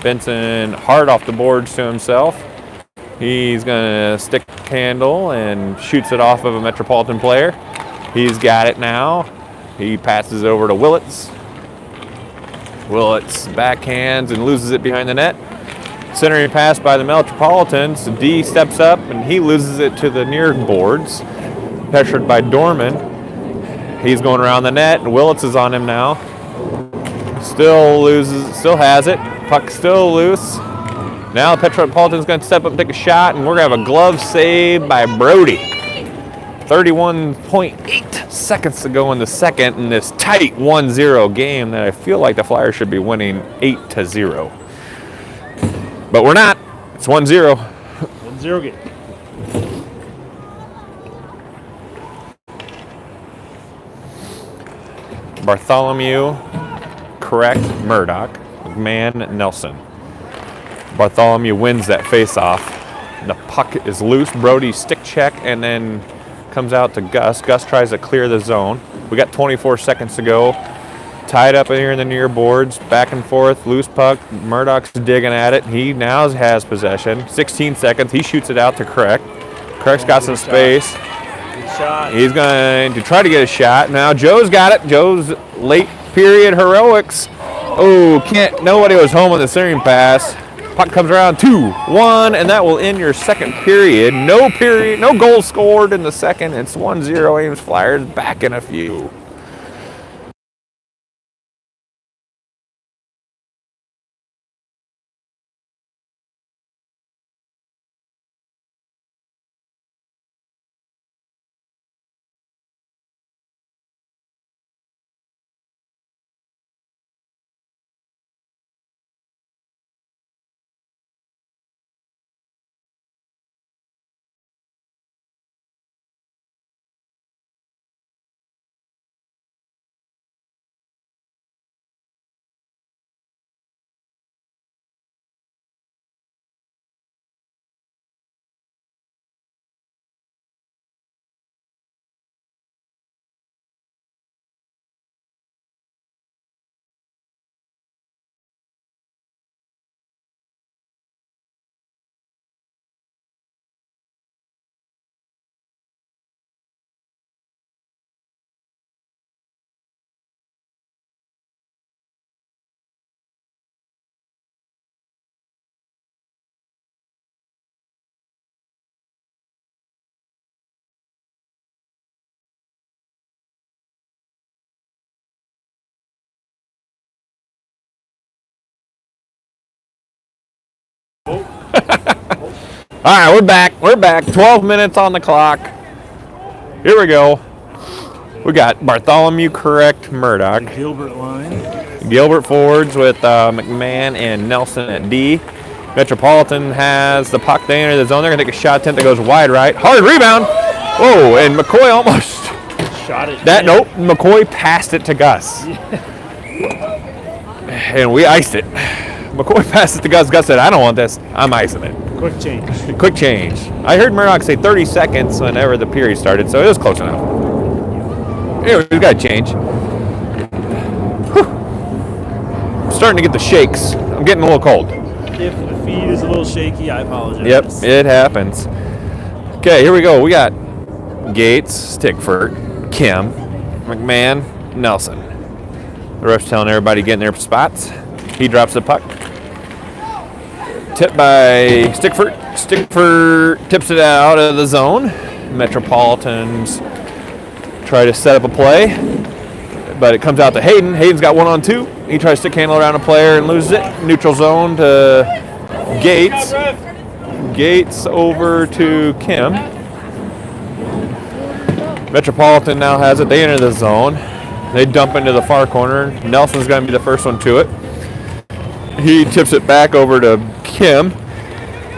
Benson hard off the boards to himself. He's going to stick handle and shoots it off of a Metropolitan player. He's got it now. He passes over to Willits. Willits backhands and loses it behind the net. Centering pass by the Metropolitans. D steps up and he loses it to the near boards. Pressured by Dorman. He's going around the net, and Willits is on him now. Still loses, still has it. Puck still loose. Now the Metropolitan's going to step up and take a shot, and we're going to have a glove save by Brody. 31.8 seconds to go in the second in this tight 1-0 game that I feel like the Flyers should be winning 8-0. But we're not. It's 1-0. 1-0 game. Bartholomew, correct, Murdoch, McMahon, Nelson. Bartholomew wins that face-off. The puck is loose. Brody stick check and then comes out to Gus. Gus tries to clear the zone. We got 24 seconds to go. Tied up in here in the near boards. Back and forth. Loose puck. Murdoch's digging at it. He now has possession. 16 seconds. He shoots it out to Craig. Craig's got some space. Shot. He's going to try to get a shot. Now Joe's got it. Joe's late period heroics. Oh, nobody was home on the centering pass. Puck comes around 2-1, and that will end your second period. No goal scored in the second. It's 1-0 Ames Flyers, back in a few. All right, we're back. We're back. 12 minutes on the clock. Here we go. We got Bartholomew correct Murdoch. Gilbert line. Gilbert forwards with McMahon and Nelson at D. Metropolitan has the puck. They enter the zone. They're going to take a shot attempt that goes wide right. Hard rebound. Whoa, and McCoy almost Shot it. that. Nope, McCoy passed it to Gus. And we iced it. McCoy passed it to Gus. Gus said, I don't want this. I'm icing it. Quick change. Quick change. I heard Murdoch say 30 seconds whenever the period started, so it was close enough. Anyway, we got to change. Whew. I'm starting to get the shakes. I'm getting a little cold. If the feed is a little shaky, I apologize. Yep, it happens. Okay, here we go. We got Gates, Stickford, Kim, McMahon, Nelson. The ref's telling everybody to get in their spots. He drops the puck. Tipped by Stickford. Stickford tips it out of the zone. Metropolitans try to set up a play, but it comes out to Hayden. Hayden's got 1-on-2. He tries to stick handle around a player and loses it. Neutral zone to Gates. Gates over to Kim. Metropolitan now has it. They enter the zone. They dump into the far corner. Nelson's going to be the first one to it. He tips it back over to Kim.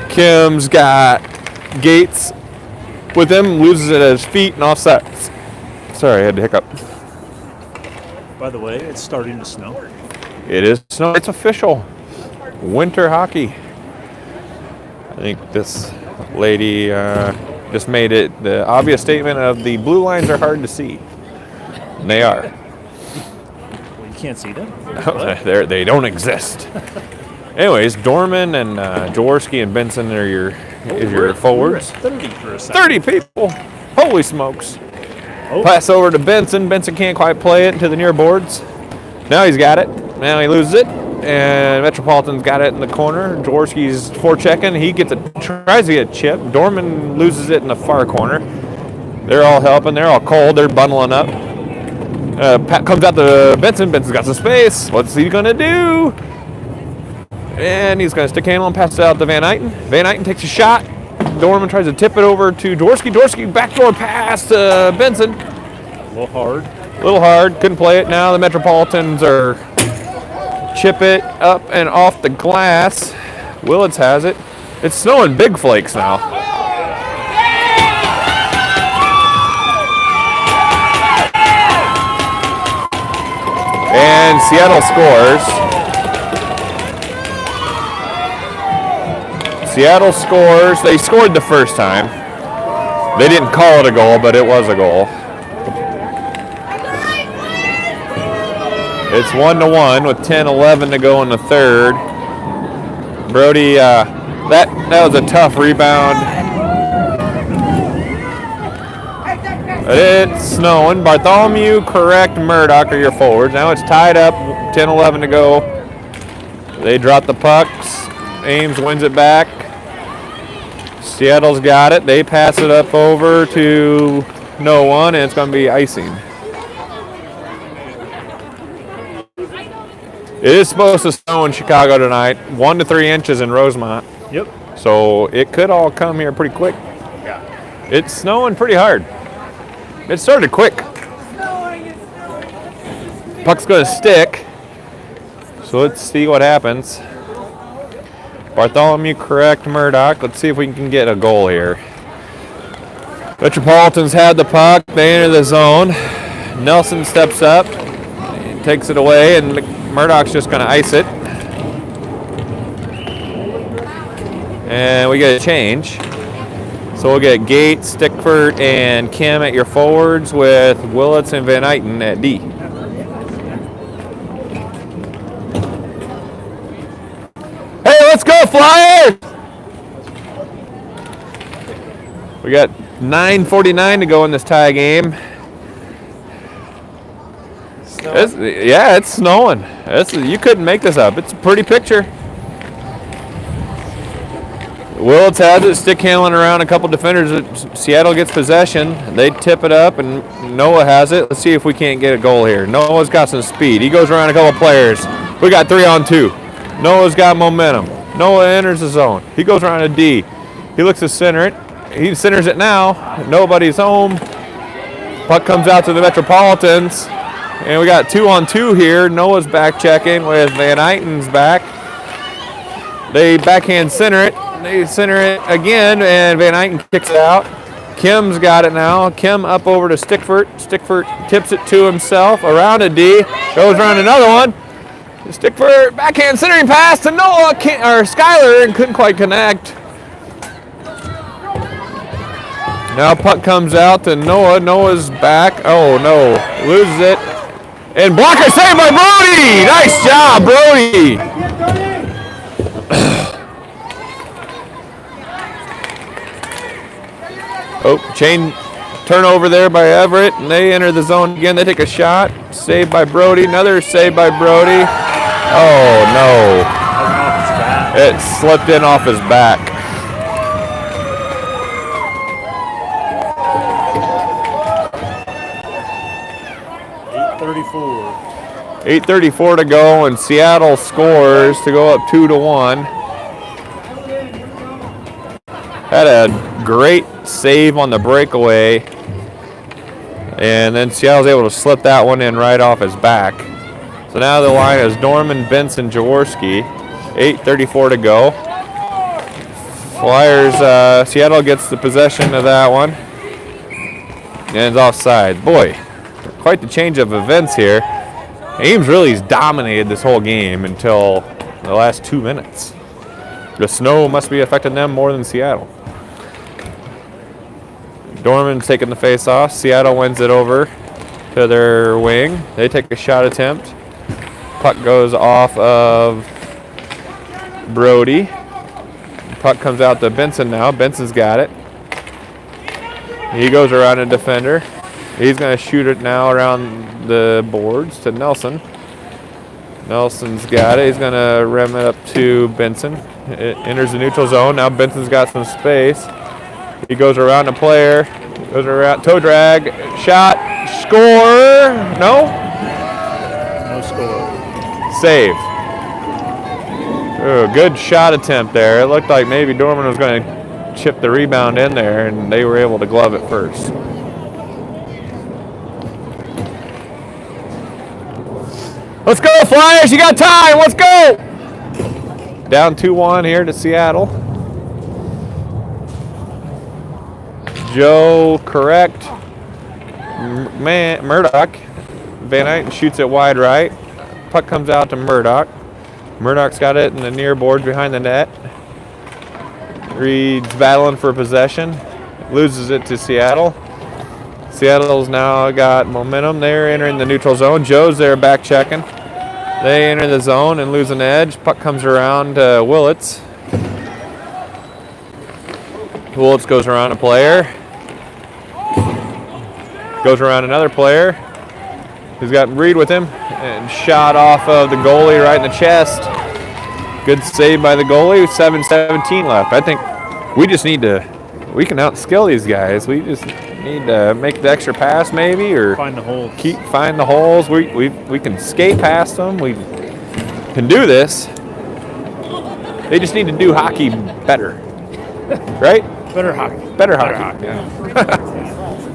Kim's got Gates with him, loses it at his feet and offsets. Sorry, I had to hiccup. By the way, it's starting to snow. It is snow. It's official. Winter hockey. I think this lady just made it the obvious statement of the blue lines are hard to see. And they are. Well, you can't see them. They don't exist. Anyways, Dorman and Jaworski and Benson are your forwards. 30 for a second. 30 people. Holy smokes. Oh. Pass over to Benson. Benson can't quite play it into the near boards. Now he's got it. Now he loses it. And Metropolitan's got it in the corner. Jaworski's forechecking. He gets it, tries to get a chip. Dorman loses it in the far corner. They're all helping. They're all cold. They're bundling up. Pat comes out to Benson. Benson's got some space. What's he going to do? And he's going to stick handle and pass it out to Van Eyten. Van Eyten takes a shot. Dorman tries to tip it over to Jaworski. Jaworski backdoor pass to Benson. A little hard. A little hard. Couldn't play it. Now the Metropolitans are chip it up and off the glass. Willits has it. It's snowing big flakes now. And Seattle scores. Seattle scores. They scored the first time. They didn't call it a goal, but it was a goal. It's 1-1 with 10-11 to go in the third. Brody, that was a tough rebound. It's snowing. Bartholomew, correct, Murdoch are your forwards. Now it's tied up, 10-11 to go. They drop the pucks. Ames wins it back. Seattle's got it. They pass it up over to no one, and it's going to be icing. It is supposed to snow in Chicago tonight, 1 to 3 inches in Rosemont. Yep. So it could all come here pretty quick. Yeah. It's snowing pretty hard. It started quick. Puck's going to stick. So let's see what happens. Bartholomew, correct, Murdoch. Let's see if we can get a goal here. Metropolitans had the puck. They enter the zone. Nelson steps up, takes it away, and Murdoch's just going to ice it. And we get a change. So we'll get Gates, Stickford, and Kim at your forwards with Willits and Van Eyten at D. Hey, let's go, Flyers! We got 9:49 to go in this tie game. It's snowing. You couldn't make this up. It's a pretty picture. Willits has it, stick handling around a couple defenders. Seattle gets possession. They tip it up, and Noah has it. Let's see if we can't get a goal here. Noah's got some speed. He goes around a couple players. We got 3-on-2. Noah's got momentum. Noah enters the zone. He goes around a D. He looks to center it. He centers it now. Nobody's home. Puck comes out to the Metropolitans. And we got 2-on-2 here. Noah's back checking with Van Eyten's back. They backhand center it. They center it again, and Van Eyten kicks it out. Kim's got it now. Kim up over to Stickford. Stickford tips it to himself around a D. Goes around another one. Stickford backhand centering pass to Noah or Skyler and couldn't quite connect. Now puck comes out to Noah. Noah's back. Oh no, loses it. And blocker saved by Brody. Nice job, Brody. Oh, chain turnover there by Everett, and they enter the zone again. They take a shot. Saved by Brody. Another save by Brody. Oh, no. It slipped in off his back. .8:34 to go, and Seattle scores to go up 2-1. Had a great save on the breakaway, and then Seattle's able to slip that one in right off his back. So now the line is Dorman, Benson, Jaworski. 8:34 to go. Flyers, Seattle gets the possession of that one. And it's offside. Boy, quite the change of events here. Ames really dominated this whole game until the last 2 minutes. The snow must be affecting them more than Seattle. Dorman's taking the face off. Seattle wins it over to their wing. They take a shot attempt. Puck goes off of Brody. Puck comes out to Benson now. Benson's got it. He goes around a defender. He's going to shoot it now around the boards to Nelson. Nelson's got it. He's going to rim it up to Benson. It enters the neutral zone. Now Benson's got some space. He goes around a player. Goes around. Toe drag. Shot. Score. No? No score. Save. Ooh, good shot attempt there. It looked like maybe Dorman was going to chip the rebound in there, and they were able to glove it first. Let's go, Flyers. You got time. Let's go. Down 2-1 here to Seattle. Joe correct. Murdoch. Van Eyten shoots it wide right. Puck comes out to Murdoch. Murdoch's got it in the near boards behind the net. Reed's battling for possession. Loses it to Seattle. Seattle's now got momentum. They're entering the neutral zone. Joe's there back checking. They enter the zone and lose an edge. Puck comes around to Willits. Willits goes around a player. Goes around another player. He's got Reed with him. And shot off of the goalie right in the chest. Good save by the goalie. 7:17 left. I think we just need to, we can outskill these guys. We just need to make the extra pass maybe, or Find the holes. find the holes. We can skate past them. We can do this. They just need to do hockey better, right? Better hockey. Better hockey. Yeah.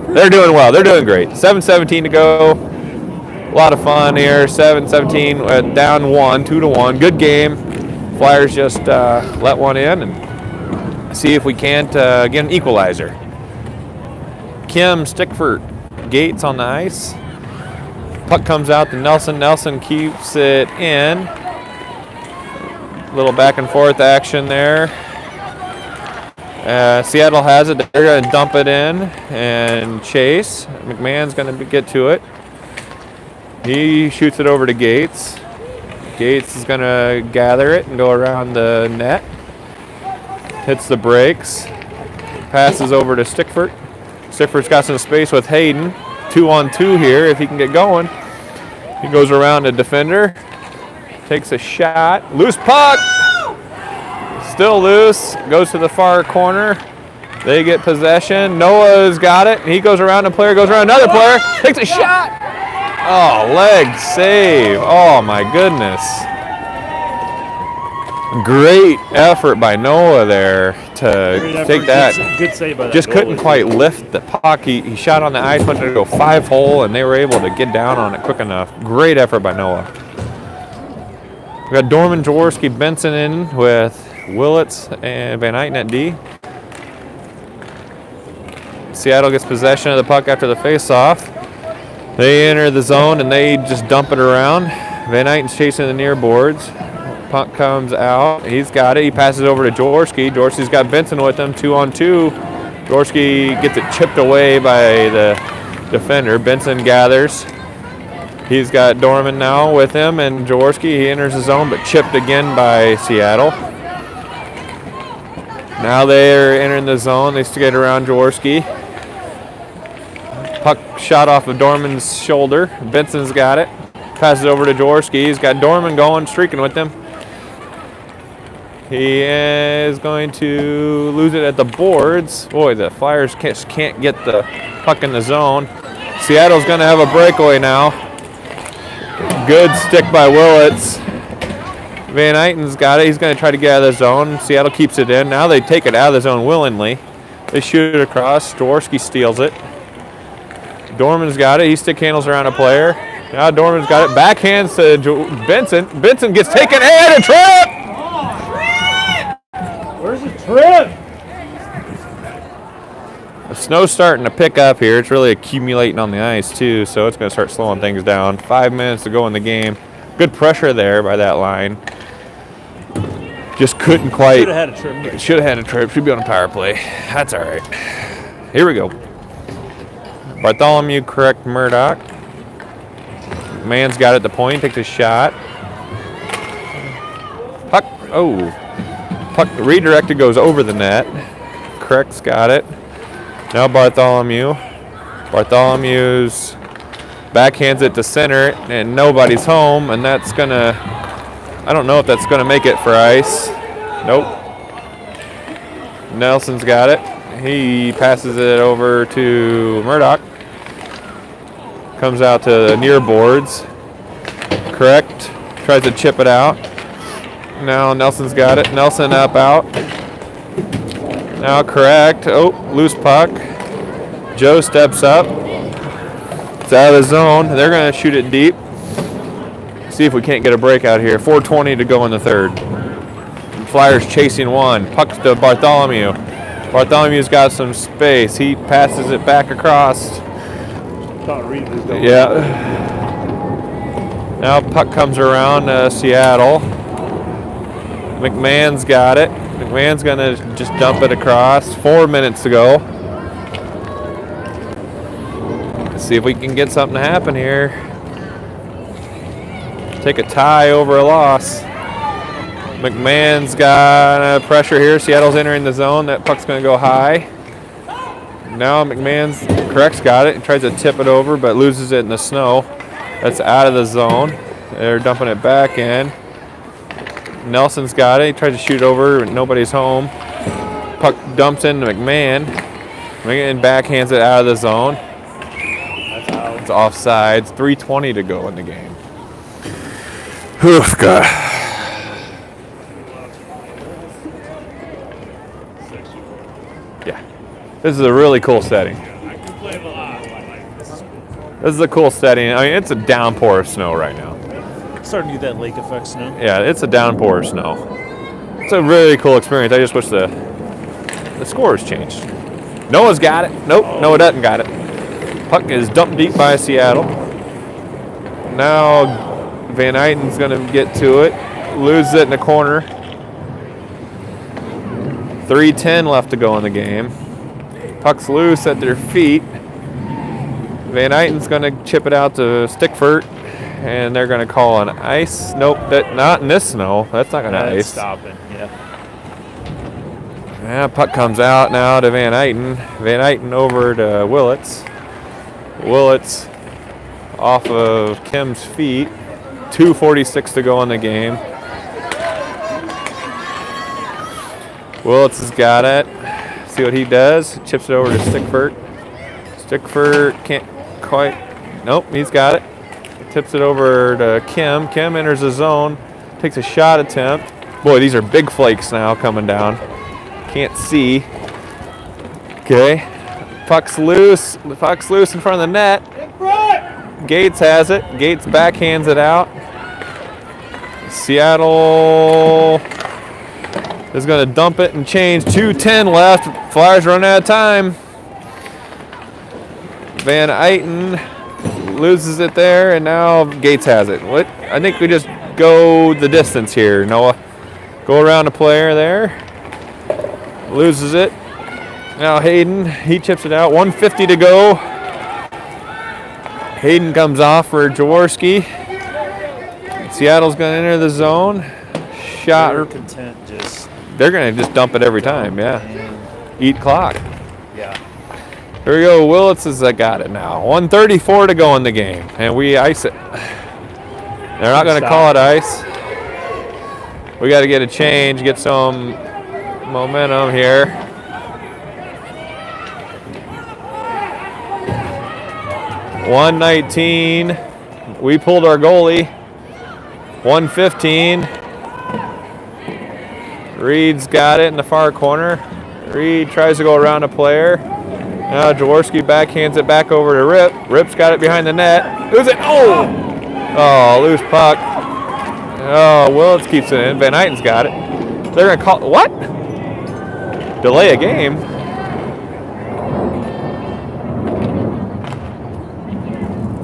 They're doing well. They're doing great. 7:17 to go. A lot of fun here. 7:17, down 1, 2-1. Good game. Flyers just let one in and see if we can't get an equalizer. Kim, Stickford, Gates on the ice. Puck comes out to Nelson. Nelson keeps it in. Little back and forth action there. Seattle has it. They're going to dump it in and chase. McMahon's going to get to it. He shoots it over to Gates. Gates is going to gather it and go around the net. Hits the brakes. Passes over to Stickford. Stickford's got some space with Hayden. 2-on-2 here if he can get going. He goes around a defender. Takes a shot. Loose puck. Still loose. Goes to the far corner. They get possession. Noah's got it. He goes around a player. Goes around another player. Takes a shot. Oh, leg save. Oh, my goodness. Great effort by Noah there to Great effort. take that. Good save by that Just couldn't goalie. quite lift the puck. He shot on the ice, wanted to go 5-hole, and they were able to get down on it quick enough. Great effort by Noah. We got Dorman, Jaworski, Benson in with Willits and Van Eyten at D. Seattle gets possession of the puck after the face-off. They enter the zone and they just dump it around. Van Eyten's chasing the near boards. Puck comes out. He's got it. He passes over to Jaworski. Jaworski's got Benson with him, 2-on-2. Jaworski gets it chipped away by the defender. Benson gathers. He's got Dorman now with him, and Jaworski, he enters the zone, but chipped again by Seattle. Now they're entering the zone. They skate around Jaworski. Puck shot off of Dorman's shoulder. Benson's got it. Passes over to Jaworski. He's got Dorman going, streaking with him. He is going to lose it at the boards. Boy, the Flyers can't get the puck in the zone. Seattle's going to have a breakaway now. Good stick by Willits. Van Eyten's got it. He's going to try to get out of the zone. Seattle keeps it in. Now they take it out of the zone willingly. They shoot it across. Jaworski steals it. Dorman's got it. He stick handles around a player. Now Dorman's got it. Backhands to Benson. Benson gets taken and a trip! Where's the trip? The snow's starting to pick up here. It's really accumulating on the ice too, so it's going to start slowing things down. 5 minutes to go in the game. Good pressure there by that line. Just couldn't quite. Should have had a trip. Should have had a trip. Should be on a power play. That's all right. Here we go. Bartholomew correct Murdoch. Man's got it at the point. Takes a shot. Puck. Oh. Puck redirected, goes over the net. Correct's got it. Now Bartholomew. Bartholomew's backhands it to center, and nobody's home, and that's gonna. I don't know if that's gonna make it for ice. Nope. Nelson's got it. He passes it over to Murdoch. Comes out to the near boards. Correct. Tries to chip it out. Now Nelson's got it. Nelson up out. Now correct. Oh, loose puck. Joe steps up. It's out of the zone. They're going to shoot it deep. See if we can't get a breakout here. 4:20 to go in the third. Flyers chasing one. Puck to Bartholomew. Bartholomew's got some space. He passes it back across. Yeah. Now puck comes around Seattle. McMahon's got it. McMahon's going to just dump it across. 4 minutes to go. Let's see if we can get something to happen here. Take a tie over a loss. McMahon's got pressure here. Seattle's entering the zone. That puck's going to go high. Now McMahon's correct's got it. He tries to tip it over, but loses it in the snow. That's out of the zone. They're dumping it back in. Nelson's got it. He tries to shoot over, but nobody's home. Puck dumps into McMahon. McMahon backhands it out of the zone. That's out. It's offsides. 3:20 to go in the game. Oof, God. Yeah. This is a really cool setting. This is a cool setting. I mean, it's a downpour of snow right now. Starting to get that lake effect snow. Yeah, it's a downpour of snow. It's a really cool experience. I just wish the scores changed. Noah's got it. Nope, Noah doesn't got it. Puck is dumped deep by Seattle. Now Van Eyten's going to get to it. Loses it in the corner. 3:10 left to go in the game. Puck's loose at their feet. Van Eyten's going to chip it out to Stickford, and they're going to call an ice. Nope, not in this snow. That's not going to ice. Stopping, yeah. Yeah, puck comes out now to Van Eyten. Van Eyten over to Willits. Willits off of Kim's feet. 2:46 to go in the game. Willits has got it. See what he does. Chips it over to Stickford. Stickford can't quite. Nope, he's got it. Tips it over to Kim. Kim enters the zone. Takes a shot attempt. Boy, these are big flakes now coming down. Can't see. Okay. Puck's loose. Puck's loose in front of the net. Gates has it. Gates backhands it out. Seattle is going to dump it and change. 2:10 left. Flyers run out of time. Van Eyten loses it there, and now Gates has it. What? I think we just go the distance here, Noah. Go around the player there. Loses it. Now Hayden, he chips it out. 1:50 to go. Hayden comes off for Jaworski. Seattle's going to enter the zone. Shot. They're content just. They're going to just dump it every time, yeah. Eat clock. Yeah. Here we go. Willits has got it now. 1:34 to go in the game, and we ice it. They're not going to call it ice. We got to get a change, get some momentum here. $119. We pulled our goalie. $115. Reed's got it in the far corner. Reed tries to go around a player. Now Jaworski backhands it back over to Rip. Rip's got it behind the net. Lose it. Oh! Oh, loose puck. Oh, Willits keeps it in. Van Eyten's got it. They're going to call... What? Delay a game?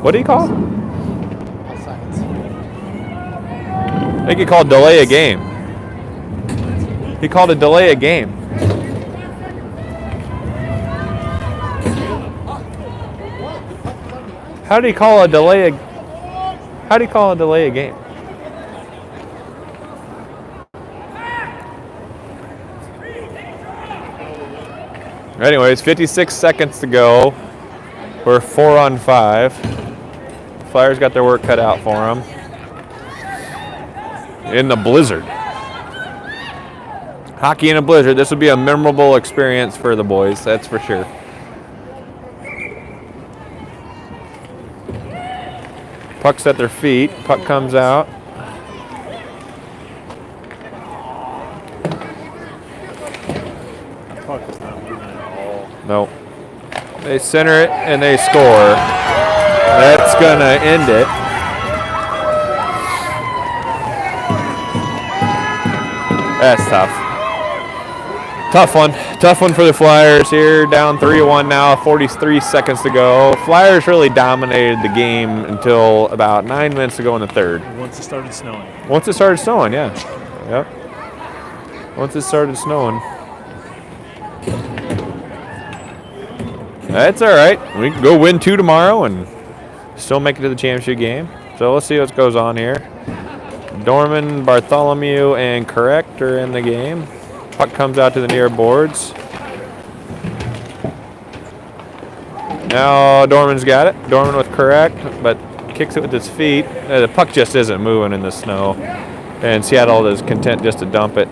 What do you call? I think he called delay a game. He called a delay a game. How did he call a delay a... How did he call a delay a game? Anyways, 56 seconds to go. We're 4 on 5. Flyers got their work cut out for them. In the blizzard. Hockey in a blizzard. This would be a memorable experience for the boys, that's for sure. Puck's at their feet. Puck comes out. Puck is not moving at all. No. They center it and they score. That's going to end it. That's tough. Tough one for the Flyers here. Down 3-1 now, 43 seconds to go. Flyers really dominated the game until about 9 minutes to go in the third. Once it started snowing. Once it started snowing, yeah. Yep. Once it started snowing. That's all right. We can go win 2 tomorrow and still make it to the championship game. So let's see what goes on here. Dorman, Bartholomew, and Correct are in the game. Puck comes out to the near boards. Now Dorman's got it. Dorman with Correct, but kicks it with his feet. The puck just isn't moving in the snow. And Seattle is content just to dump it.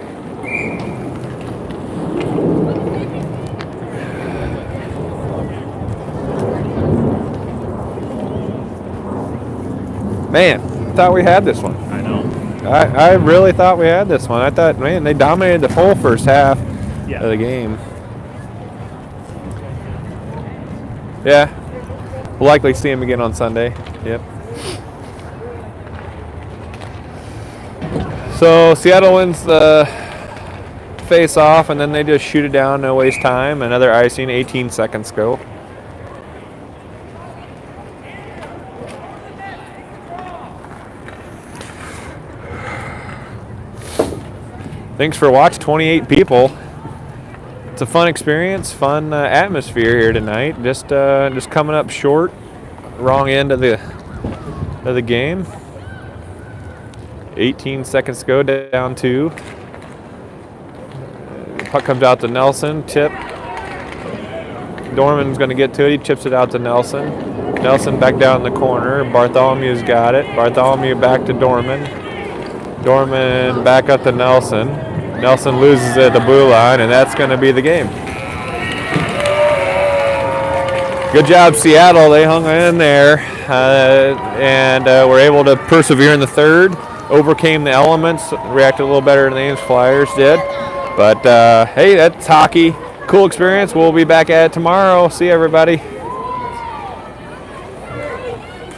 Man, I thought we had this one. I know. I really thought we had this one. I thought, man, they dominated the whole first half of the game. Yeah. We'll likely see him again on Sunday. Yep. So Seattle wins the face-off, and then they just shoot it down, no waste time. Another icing, 18 seconds go. Thanks for watching, 28 people. It's a fun experience, fun atmosphere here tonight. Just coming up short, wrong end of the game. 18 seconds to go, down 2. Puck comes out to Nelson, tip. Dorman's going to get to it. He chips it out to Nelson. Nelson back down in the corner. Bartholomew's got it. Bartholomew back to Dorman. Dorman back up to Nelson. Nelson loses at the blue line, and that's going to be the game. Good job, Seattle. They hung in there and were able to persevere in the third. overcame the elements, reacted a little better than the Ames Flyers did. But hey, that's hockey. Cool experience. We'll be back at it tomorrow. See you, everybody.